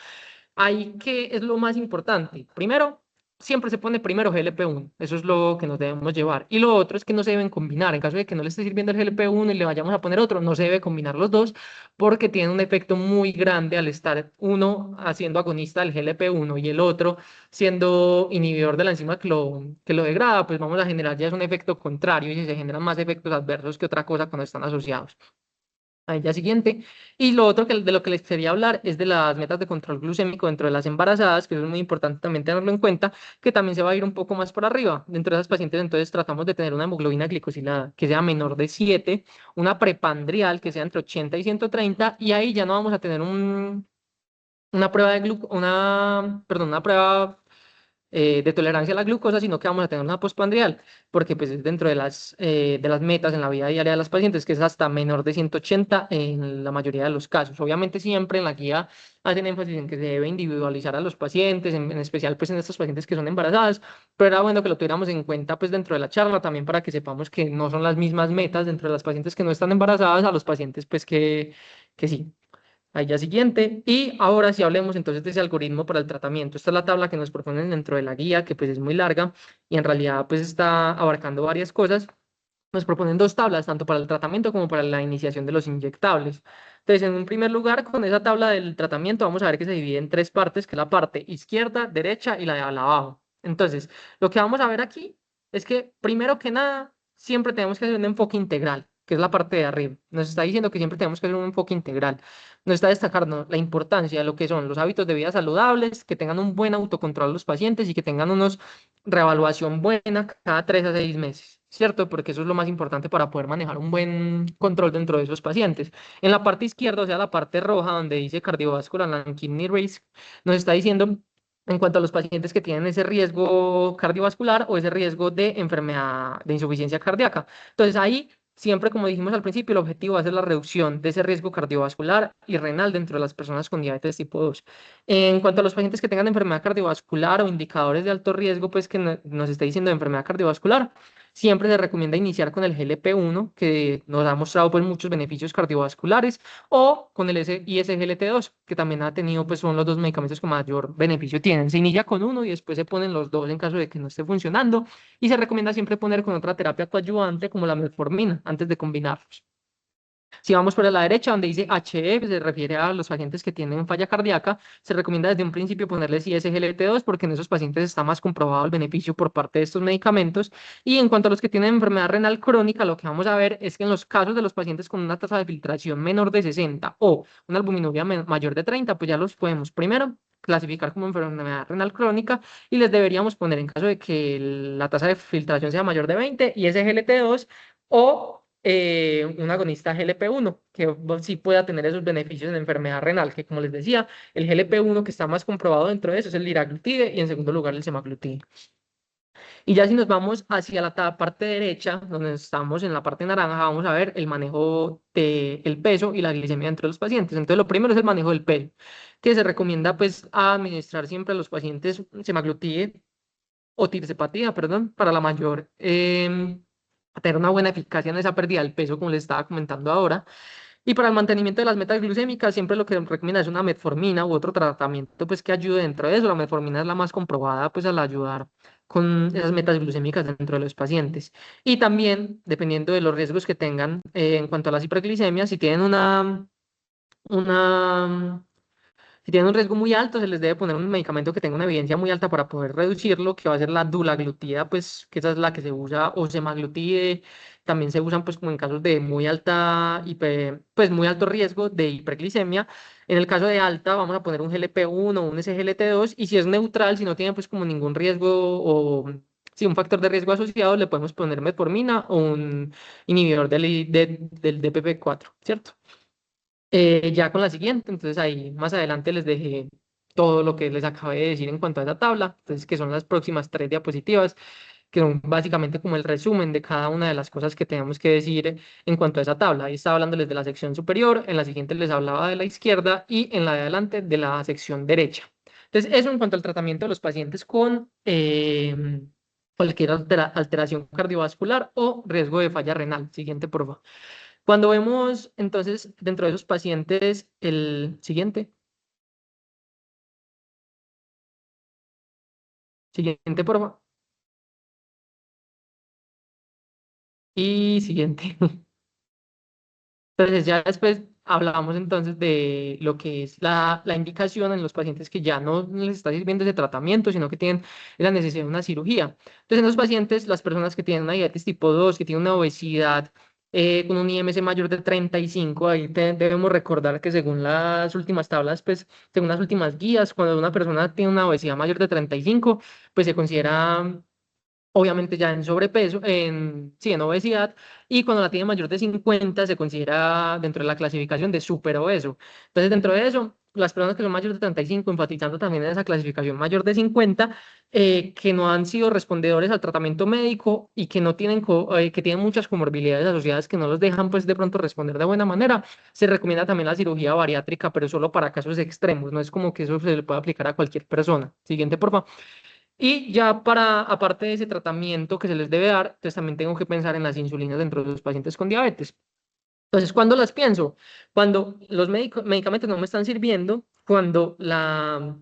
Ahí, ¿qué es lo más importante? Primero, siempre se pone primero GLP-1, eso es lo que nos debemos llevar. Y lo otro es que no se deben combinar. En caso de que no le esté sirviendo el GLP-1 y le vayamos a poner otro, no se debe combinar los dos porque tiene un efecto muy grande al estar uno haciendo agonista del GLP-1 y el otro siendo inhibidor de la enzima que lo degrada, pues vamos a generar ya es un efecto contrario y se generan más efectos adversos que otra cosa cuando están asociados. Ahí ya siguiente. Y lo otro de lo que les quería hablar es de las metas de control glucémico dentro de las embarazadas, que eso es muy importante también tenerlo en cuenta, que también se va a ir un poco más por arriba. Dentro de esas pacientes, entonces tratamos de tener una hemoglobina glicosilada que sea menor de 7, una prepandrial que sea entre 80 y 130, y ahí ya no vamos a tener una prueba perdón, una prueba de tolerancia a la glucosa, sino que vamos a tener una postprandial, porque pues es dentro de las metas en la vida diaria de las pacientes, que es hasta menor de 180 en la mayoría de los casos. Obviamente siempre en la guía hacen énfasis en que se debe individualizar a los pacientes, en especial pues en estos pacientes que son embarazadas, pero era bueno que lo tuviéramos en cuenta pues dentro de la charla también para que sepamos que no son las mismas metas dentro de las pacientes que no están embarazadas a los pacientes pues que sí. Ahí ya siguiente. Y ahora sí hablemos entonces de ese algoritmo para el tratamiento. Esta es la tabla que nos proponen dentro de la guía, que pues es muy larga y en realidad pues está abarcando varias cosas. Nos proponen dos tablas, tanto para el tratamiento como para la iniciación de los inyectables. Entonces, en un primer lugar, con esa tabla del tratamiento, vamos a ver que se divide en tres partes, que es la parte izquierda, derecha y la de abajo. Entonces, lo que vamos a ver aquí es que, primero que nada, siempre tenemos que hacer un enfoque integral. que es la parte de arriba. Nos está diciendo que siempre tenemos que hacer un enfoque integral. Nos está destacando la importancia de lo que son los hábitos de vida saludables, que tengan un buen autocontrol los pacientes y que tengan unos reevaluación buena cada 3 a 6 meses, ¿cierto? Porque eso es lo más importante para poder manejar un buen control dentro de esos pacientes. En la parte izquierda, o sea, la parte roja, donde dice cardiovascular and kidney risk, nos está diciendo en cuanto a los pacientes que tienen ese riesgo cardiovascular o ese riesgo de enfermedad de insuficiencia cardíaca. Entonces ahí, siempre como dijimos al principio, el objetivo va a ser la reducción de ese riesgo cardiovascular y renal dentro de las personas con diabetes tipo 2. En cuanto a los pacientes que tengan enfermedad cardiovascular o indicadores de alto riesgo, pues que nos esté diciendo de enfermedad cardiovascular, siempre se recomienda iniciar con el GLP-1, que nos ha mostrado pues muchos beneficios cardiovasculares, o con el ISGLT2, que también ha tenido, pues son los dos medicamentos que mayor beneficio tienen. Se inicia con uno y después se ponen los dos en caso de que no esté funcionando, y se recomienda siempre poner con otra terapia coadyuvante como la metformina antes de combinarlos. Si vamos por la derecha, donde dice HE, que se refiere a los pacientes que tienen falla cardíaca, se recomienda desde un principio ponerles ISGLT2 porque en esos pacientes está más comprobado el beneficio por parte de estos medicamentos. Y en cuanto a los que tienen enfermedad renal crónica, lo que vamos a ver es que en los casos de los pacientes con una tasa de filtración menor de 60 o una albuminuria mayor de 30, pues ya los podemos primero clasificar como enfermedad renal crónica y les deberíamos poner en caso de que la tasa de filtración sea mayor de 20 ISGLT2 o un agonista GLP-1, que sí pueda tener esos beneficios en enfermedad renal, que como les decía, el GLP-1 que está más comprobado dentro de eso es el liraglutide y en segundo lugar el semaglutide. Y ya si nos vamos hacia la parte derecha, donde estamos en la parte naranja, vamos a ver el manejo del peso y la glicemia entre los pacientes. Entonces, lo primero es el manejo del peso, que se recomienda pues administrar siempre a los pacientes semaglutide o tirzepatida, perdón, para la mayor, tener una buena eficacia en esa pérdida del peso, como les estaba comentando ahora. Y para el mantenimiento de las metas glucémicas, siempre lo que recomienda es una metformina u otro tratamiento pues que ayude dentro de eso. La metformina es la más comprobada pues al ayudar con esas metas glucémicas dentro de los pacientes. Y también, dependiendo de los riesgos que tengan en cuanto a las hiperglicemias, si tienen una si tienen un riesgo muy alto, se les debe poner un medicamento que tenga una evidencia muy alta para poder reducirlo, que va a ser la dulaglutida, pues que esa es la que se usa, o semaglutide, también se usan pues como en casos de muy alta, pues muy alto riesgo de hiperglicemia. En el caso de alta, vamos a poner un GLP-1 o un SGLT2, y si es neutral, si no tiene pues como ningún riesgo o si un factor de riesgo asociado, le podemos poner metformina o un inhibidor del DPP4, ¿cierto? Ya con la siguiente, entonces ahí más adelante les dejé todo lo que les acabé de decir en cuanto a esa tabla, entonces que son las próximas 3 diapositivas, que son básicamente como el resumen de cada una de las cosas que tenemos que decir en cuanto a esa tabla. Ahí estaba hablándoles de la sección superior, en la siguiente les hablaba de la izquierda y en la de adelante de la sección derecha. Entonces, eso en cuanto al tratamiento de los pacientes con cualquier alteración cardiovascular o riesgo de falla renal. Siguiente, por favor. Cuando vemos entonces dentro de esos pacientes, el siguiente, por favor, y siguiente. Entonces ya después hablamos entonces de lo que es la indicación en los pacientes que ya no les está sirviendo ese tratamiento, sino que tienen la necesidad de una cirugía. Entonces en los pacientes, las personas que tienen una diabetes tipo 2 que tienen una obesidad con un IMC mayor de 35, ahí debemos recordar que según las últimas tablas, pues según las últimas guías, cuando una persona tiene una obesidad mayor de 35, pues se considera obviamente ya en sobrepeso, sí, en obesidad, y cuando la tiene mayor de 50 se considera dentro de la clasificación de superobeso. Entonces, dentro de eso, las personas que son mayores de 35, enfatizando también en esa clasificación mayor de 50, que no han sido respondedores al tratamiento médico y que no tienen, que tienen muchas comorbilidades asociadas que no los dejan, pues, de pronto responder de buena manera, se recomienda también la cirugía bariátrica, pero solo para casos extremos, no es como que eso se le pueda aplicar a cualquier persona. Siguiente, por favor. Y ya para, aparte de ese tratamiento que se les debe dar, entonces también tengo que pensar en las insulinas dentro de los pacientes con diabetes. Entonces, ¿cuándo las pienso? Cuando los medicamentos no me están sirviendo, cuando la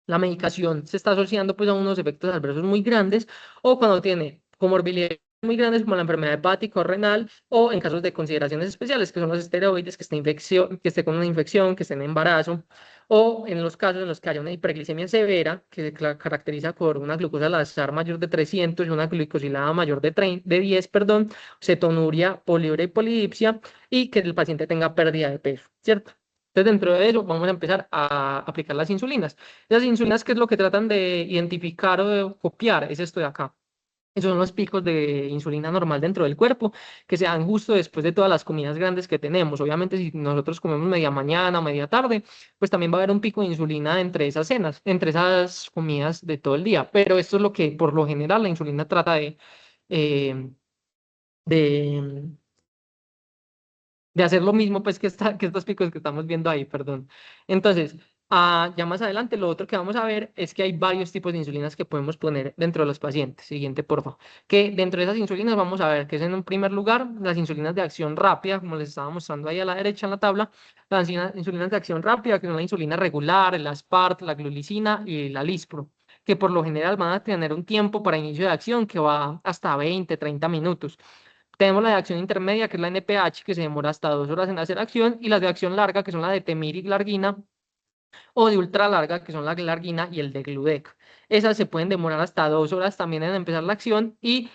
medicación se está asociando pues a unos efectos adversos muy grandes o cuando tiene comorbilidades muy grandes como la enfermedad hepática o renal, o en casos de consideraciones especiales, que son los esteroides, que esté con una infección, que esté en embarazo, o en los casos en los que haya una hiperglicemia severa, que se caracteriza por una glucosa al azar mayor de 300 y una glicosilada mayor de 10, perdón, cetonuria, poliuria y polidipsia, y que el paciente tenga pérdida de peso, ¿cierto? Entonces, dentro de eso, vamos a empezar a aplicar las insulinas. Las insulinas, ¿qué es lo que tratan de identificar o de copiar? Es esto de acá. Esos son los picos de insulina normal dentro del cuerpo, que se dan justo después de todas las comidas grandes que tenemos. Obviamente, si nosotros comemos media mañana o media tarde, pues también va a haber un pico de insulina entre esas cenas, entre esas comidas de todo el día. Pero esto es lo que, por lo general, la insulina trata eh, de, de hacer lo mismo, pues, que estos picos que estamos viendo ahí, perdón. Entonces, ya más adelante, lo otro que vamos a ver es que hay varios tipos de insulinas que podemos poner dentro de los pacientes. Siguiente, por favor. Que dentro de esas insulinas vamos a ver que es en un primer lugar las insulinas de acción rápida, como les estaba mostrando ahí a la derecha en la tabla, las insulinas de acción rápida, que son la insulina regular, el Aspart, la glulicina y la Lispro, que por lo general van a tener un tiempo para inicio de acción que va hasta 20, 30 minutos. Tenemos la de acción intermedia, que es la NPH, que se demora hasta 2 horas en hacer acción, y las de acción larga, que son la de Temir y Glargina, o de ultra larga, que son la Glargina y el de Gludec. Esas se pueden demorar hasta 2 horas también en empezar la acción y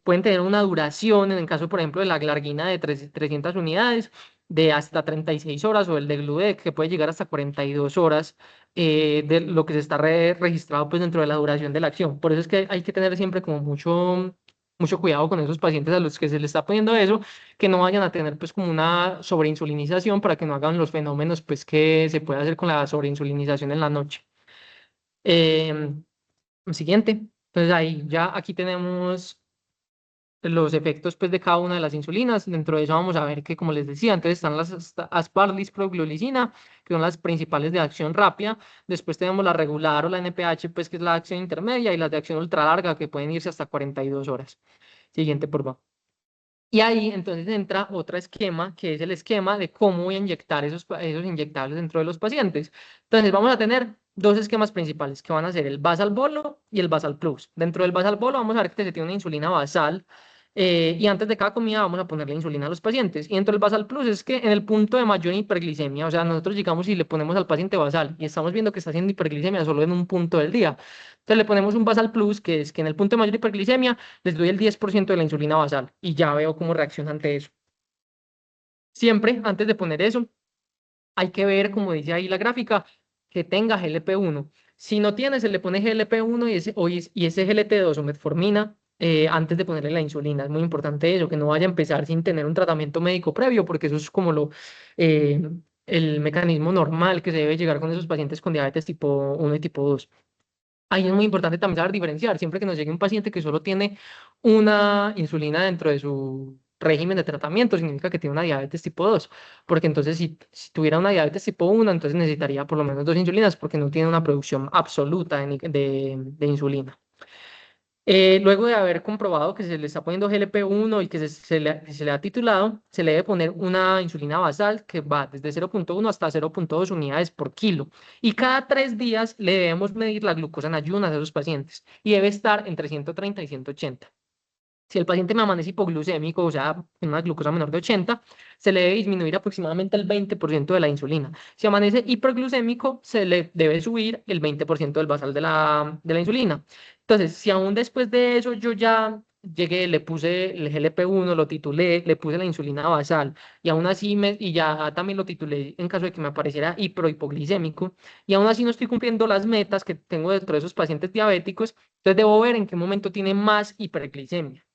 pueden tener una duración, en el caso, por ejemplo, de la Glargina de 300 unidades, de hasta 36 horas, o el de Gludec, que puede llegar hasta 42 horas de lo que se está registrado pues, dentro de la duración de la acción. Por eso es que hay que tener siempre como mucho cuidado con esos pacientes a los que se les está poniendo eso, que no vayan a tener pues como una sobreinsulinización para que no hagan los fenómenos pues que se puede hacer con la sobreinsulinización en la noche. Em, Siguiente. Entonces ahí ya aquí tenemos los efectos pues de cada una de las insulinas. Dentro de eso vamos a ver que, como les decía, entonces están las Asparlis proglulicina, que son las principales de acción rápida. Después tenemos la regular o la NPH, pues que es la acción intermedia, y las de acción ultralarga, que pueden irse hasta 42 horas. Siguiente, por favor. Y ahí entonces entra otro esquema, que es el esquema de cómo voy a inyectar esos inyectables dentro de los pacientes. Entonces vamos a tener dos esquemas principales, que van a ser el basal bolo y el basal plus. Dentro del basal bolo vamos a ver que se tiene una insulina basal, y antes de cada comida vamos a ponerle insulina a los pacientes. Y dentro del basal plus es que en el punto de mayor hiperglicemia, o sea, nosotros llegamos y le ponemos al paciente basal y estamos viendo que está haciendo hiperglicemia solo en un punto del día. Entonces le ponemos un basal plus, que es que en el punto de mayor hiperglicemia les doy el 10% de la insulina basal y ya veo cómo reacciona ante eso. Siempre, antes de poner eso, hay que ver, como dice ahí la gráfica, que tenga GLP-1. Si no tiene, se le pone GLP-1 y ese GLT2 o metformina antes de ponerle la insulina. Es muy importante eso, que no vaya a empezar sin tener un tratamiento médico previo, porque eso es como eh, el mecanismo normal que se debe llegar con esos pacientes con diabetes tipo 1 y tipo 2. Ahí es muy importante también saber diferenciar. Siempre que nos llegue un paciente que solo tiene una insulina dentro de su régimen de tratamiento, significa que tiene una diabetes tipo 2. Porque entonces, si tuviera una diabetes tipo 1, entonces necesitaría por lo menos dos insulinas, porque no tiene una producción absoluta de insulina. Luego de haber comprobado que se le está poniendo GLP-1 y que se le ha titulado, se le debe poner una insulina basal que va desde 0,1 hasta 0,2 unidades por kilo. Y cada 3 días le debemos medir la glucosa en ayunas a esos pacientes y debe estar entre 130 y 180. Si el paciente me amanece hipoglucémico, o sea, con una glucosa menor de 80, se le debe disminuir aproximadamente el 20% de la insulina. Si amanece hiperglucémico, se le debe subir el 20% del basal de la insulina. Entonces, si aún después de eso yo ya llegué, le puse el GLP-1, lo titulé, le puse la insulina basal, y aún así y ya también lo titulé en caso de que me apareciera hipoglicémico, y aún así no estoy cumpliendo las metas que tengo dentro de esos pacientes diabéticos, entonces debo ver en qué momento tiene más hiperglicemia.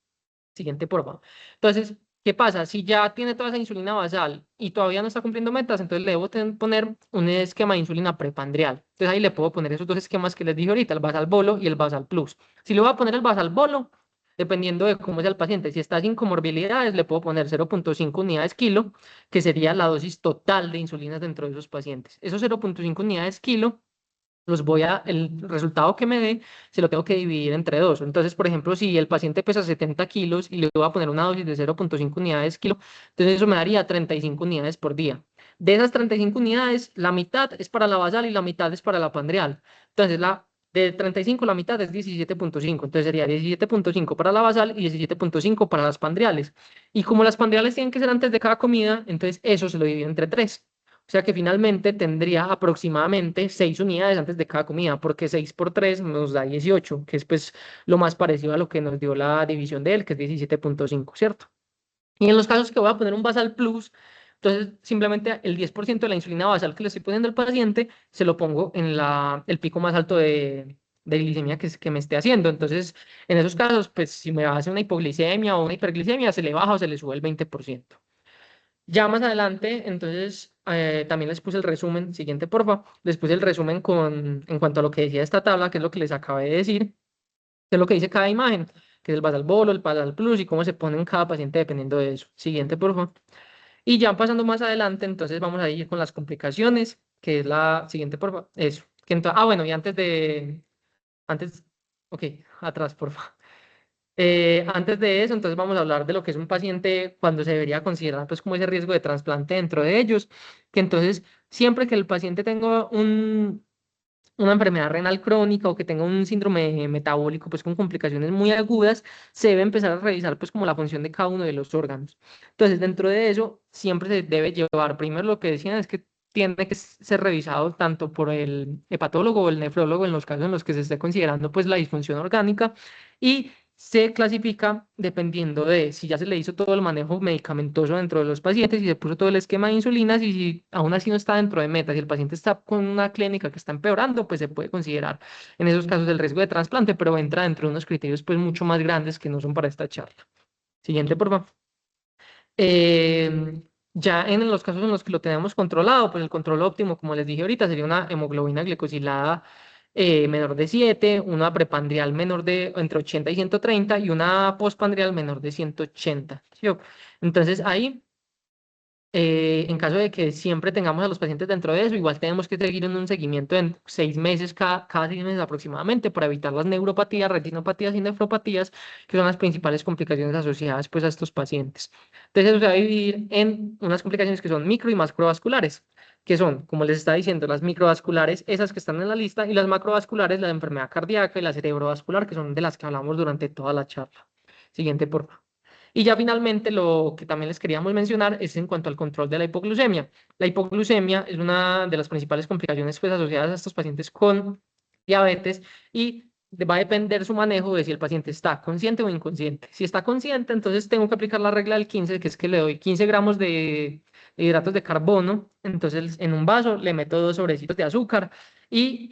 Siguiente, por favor. Entonces, ¿qué pasa? Si ya tiene toda esa insulina basal y todavía no está cumpliendo metas, entonces le debo poner un esquema de insulina prepandrial. Entonces ahí le puedo poner esos dos esquemas que les dije ahorita, el basal bolo y el basal plus. Si le voy a poner el basal bolo, dependiendo de cómo sea el paciente, si está sin comorbilidades, le puedo poner 0,5 unidades kilo, que sería la dosis total de insulina dentro de esos pacientes. Esos 0,5 unidades kilo el resultado que me dé, se lo tengo que dividir entre dos. Entonces, por ejemplo, si el paciente pesa 70 kilos y le voy a poner una dosis de 0,5 unidades kilo, entonces eso me daría 35 unidades por día. De esas 35 unidades, la mitad es para la basal y la mitad es para la pandrial. Entonces, De 35 la mitad es 17,5. Entonces sería 17,5 para la basal y 17,5 para las pandriales. Y como las pandriales tienen que ser antes de cada comida, entonces eso se lo divide entre 3. O sea que finalmente tendría aproximadamente 6 unidades antes de cada comida, porque 6 por 3 nos da 18, que es pues lo más parecido a lo que nos dio la división de él, que es 17,5, ¿cierto? Y en los casos que voy a poner un basal plus, entonces simplemente el 10% de la insulina basal que le estoy poniendo al paciente se lo pongo en el pico más alto de glicemia que me esté haciendo. Entonces, en esos casos, pues si me hace una hipoglicemia o una hiperglicemia, se le baja o se le sube el 20%. Ya más adelante, entonces, también les puse el resumen, siguiente porfa, les puse el resumen en cuanto a lo que decía esta tabla, que es lo que les acabé de decir, que es lo que dice cada imagen, que es el basal bolo, el basal plus y cómo se pone en cada paciente dependiendo de eso. Siguiente, por favor. Y ya pasando más adelante, entonces vamos a ir con las complicaciones, que es la siguiente, por favor. Eso. Bueno, y antes, ok, atrás, por favor. Antes de eso, entonces vamos a hablar de lo que es un paciente cuando se debería considerar pues como ese riesgo de trasplante dentro de ellos, que entonces siempre que el paciente tenga una enfermedad renal crónica o que tenga un síndrome metabólico pues con complicaciones muy agudas, se debe empezar a revisar pues como la función de cada uno de los órganos. Entonces, dentro de eso, siempre se debe llevar, primero lo que decían es que tiene que ser revisado tanto por el hepatólogo o el nefrólogo en los casos en los que se esté considerando pues la disfunción orgánica y se clasifica dependiendo de si ya se le hizo todo el manejo medicamentoso dentro de los pacientes, si se puso todo el esquema de insulinas y si aún así no está dentro de metas, si el paciente está con una clínica que está empeorando, pues se puede considerar en esos casos el riesgo de trasplante, pero entra dentro de unos criterios pues mucho más grandes que no son para esta charla. Siguiente, por favor. Ya en los casos en los que lo tenemos controlado, pues el control óptimo, como les dije ahorita, sería una hemoglobina glicosilada menor de 7, una prepandrial menor de entre 80 y 130 y una postpandrial menor de 180. ¿Sí? Entonces ahí en caso de que siempre tengamos a los pacientes dentro de eso, igual tenemos que seguir en un seguimiento en 6 meses, cada 6 meses aproximadamente, para evitar las neuropatías, retinopatías y nefropatías, que son las principales complicaciones asociadas pues, a estos pacientes. Entonces, eso se va a dividir en unas complicaciones que son micro y macrovasculares, que son, como les estaba diciendo, las microvasculares, esas que están en la lista, y las macrovasculares, la enfermedad cardíaca y la cerebrovascular, que son de las que hablamos durante toda la charla. Siguiente, por favor. Y ya finalmente lo que también les queríamos mencionar es en cuanto al control de la hipoglucemia. La hipoglucemia es una de las principales complicaciones pues, asociadas a estos pacientes con diabetes y va a depender su manejo de si el paciente está consciente o inconsciente. Si está consciente, entonces tengo que aplicar la regla del 15, que es que le doy 15 gramos de hidratos de carbono, entonces en un vaso le meto 2 sobrecitos de azúcar y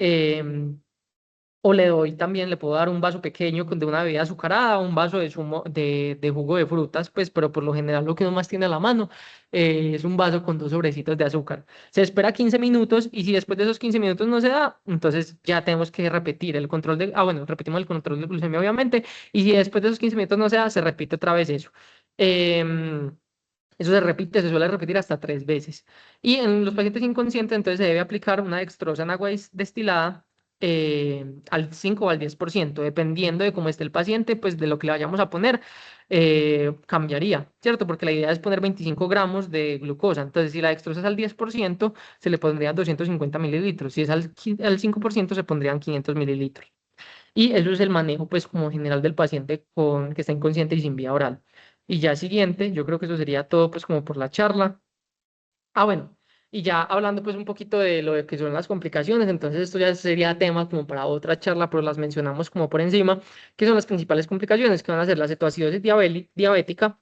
o le doy también, le puedo dar un vaso pequeño de una bebida azucarada, un vaso de zumo de jugo de frutas, pues, pero por lo general lo que uno más tiene a la mano es un vaso con 2 sobrecitos de azúcar. Se espera 15 minutos y si después de esos 15 minutos no se da, entonces ya tenemos que repetir el control bueno, repetimos el control de glucemia obviamente, y si después de esos 15 minutos no se da, se repite otra vez eso. Eso se repite, se suele repetir hasta 3 veces. Y en los pacientes inconscientes, entonces se debe aplicar una dextrosa en agua destilada al 5 o al 10%, dependiendo de cómo esté el paciente, pues de lo que le vayamos a poner, cambiaría, ¿cierto? Porque la idea es poner 25 gramos de glucosa. Entonces, si la dextrosa es al 10%, se le pondrían 250 mililitros. Si es al 5%, se pondrían 500 mililitros. Y eso es el manejo, pues, como general del paciente que está inconsciente y sin vía oral. Y ya siguiente, yo creo que eso sería todo, pues, como por la charla. Bueno, y ya hablando, pues, un poquito de lo que son las complicaciones, entonces esto ya sería tema como para otra charla, pero las mencionamos como por encima, que son las principales complicaciones, que van a ser la cetoacidosis diabética,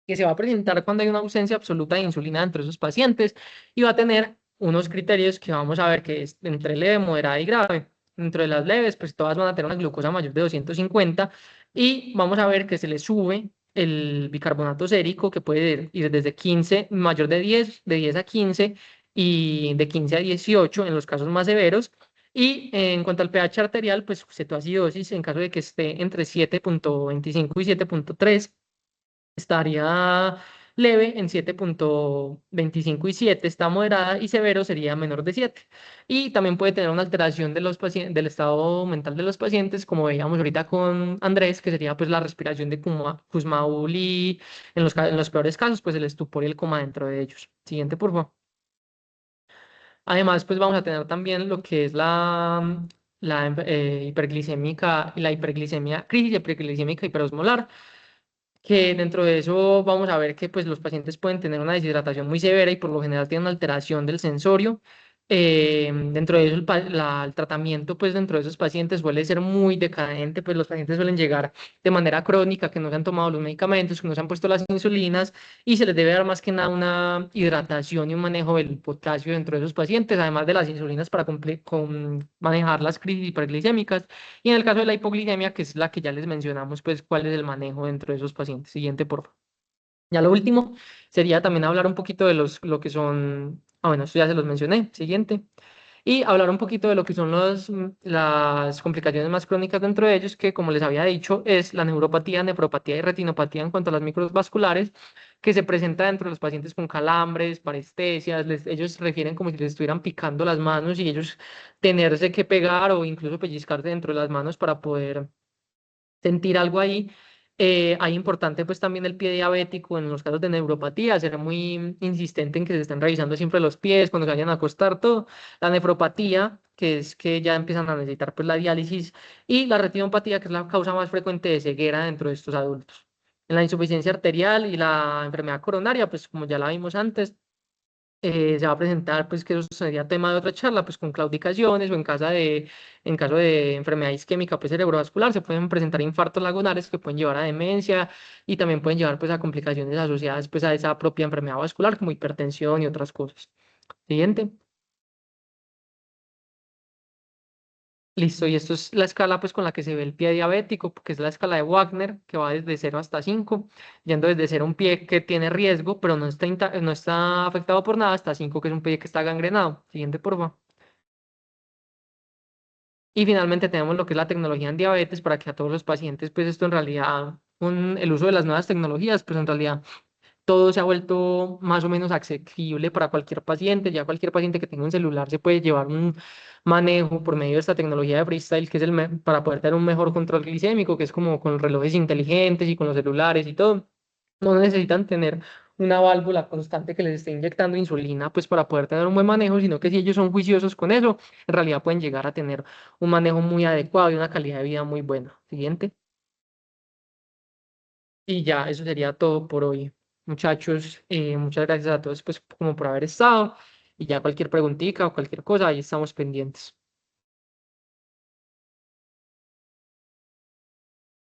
que se va a presentar cuando hay una ausencia absoluta de insulina entre esos pacientes y va a tener unos criterios que vamos a ver que es entre leve, moderada y grave. Dentro de las leves, pues todas van a tener una glucosa mayor de 250 y vamos a ver que se le sube el bicarbonato sérico que puede ir desde 15, mayor de 10 a 15 y de 15 a 18 en los casos más severos. Y en cuanto al pH arterial, pues cetoacidosis en caso de que esté entre 7,25 y 7,3 estaría leve en 7,25 y 7 está moderada y severo sería menor de 7. Y también puede tener una alteración de los del estado mental de los pacientes, como veíamos ahorita con Andrés, que sería pues la respiración de Kussmaul y en los peores casos, pues el estupor y el coma dentro de ellos. Siguiente, por favor. Además, pues vamos a tener también lo que es hiperglicémica y la hiperglicemia, crisis hiperglicémica hiperosmolar, que dentro de eso vamos a ver que pues, los pacientes pueden tener una deshidratación muy severa y por lo general tienen una alteración del sensorio. Dentro de eso, el tratamiento pues, dentro de esos pacientes suele ser muy decadente, pues los pacientes suelen llegar de manera crónica, que no se han tomado los medicamentos, que no se han puesto las insulinas y se les debe dar más que nada una hidratación y un manejo del potasio dentro de esos pacientes, además de las insulinas para manejar las crisis hiperglicémicas. Y en el caso de la hipoglicemia, que es la que ya les mencionamos, pues cuál es el manejo dentro de esos pacientes. Siguiente, por favor. Ya lo último sería también hablar un poquito de lo que son, bueno, esto ya se los mencioné. Siguiente. Y hablar un poquito de lo que son las complicaciones más crónicas dentro de ellos, que como les había dicho, es la neuropatía, nefropatía y retinopatía en cuanto a las microvasculares, que se presenta dentro de los pacientes con calambres, parestesias, ellos refieren como si les estuvieran picando las manos y ellos tenerse que pegar o incluso pellizcarse dentro de las manos para poder sentir algo ahí. Hay importante pues también el pie diabético en los casos de neuropatía, ser muy insistente en que se estén revisando siempre los pies cuando se vayan a acostar, todo. La nefropatía, que es que ya empiezan a necesitar pues la diálisis, y la retinopatía, que es la causa más frecuente de ceguera dentro de estos adultos. En la insuficiencia arterial y la enfermedad coronaria, pues como ya la vimos antes, se va a presentar, pues que eso sería tema de otra charla, pues con claudicaciones o en caso de enfermedad isquémica, pues cerebrovascular, se pueden presentar infartos lagunares que pueden llevar a demencia y también pueden llevar pues a complicaciones asociadas pues a esa propia enfermedad vascular como hipertensión y otras cosas. Siguiente. Listo, y esto es la escala pues con la que se ve el pie diabético, que es la escala de Wagner, que va desde 0 hasta 5, yendo desde 0 un pie que tiene riesgo, pero no está afectado por nada, hasta 5 que es un pie que está gangrenado. Siguiente, por favor. Y finalmente tenemos lo que es la tecnología en diabetes para que a todos los pacientes, pues esto en realidad, el uso de las nuevas tecnologías, pues en realidad todo se ha vuelto más o menos accesible para cualquier paciente. Ya cualquier paciente que tenga un celular se puede llevar un manejo por medio de esta tecnología de freestyle, que es para poder tener un mejor control glicémico, que es como con relojes inteligentes y con los celulares y todo. No necesitan tener una válvula constante que les esté inyectando insulina, pues para poder tener un buen manejo, sino que si ellos son juiciosos con eso, en realidad pueden llegar a tener un manejo muy adecuado y una calidad de vida muy buena. Siguiente. Y ya, eso sería todo por hoy. Muchachos, muchas gracias a todos pues como por haber estado y ya cualquier preguntita o cualquier cosa, ahí estamos pendientes.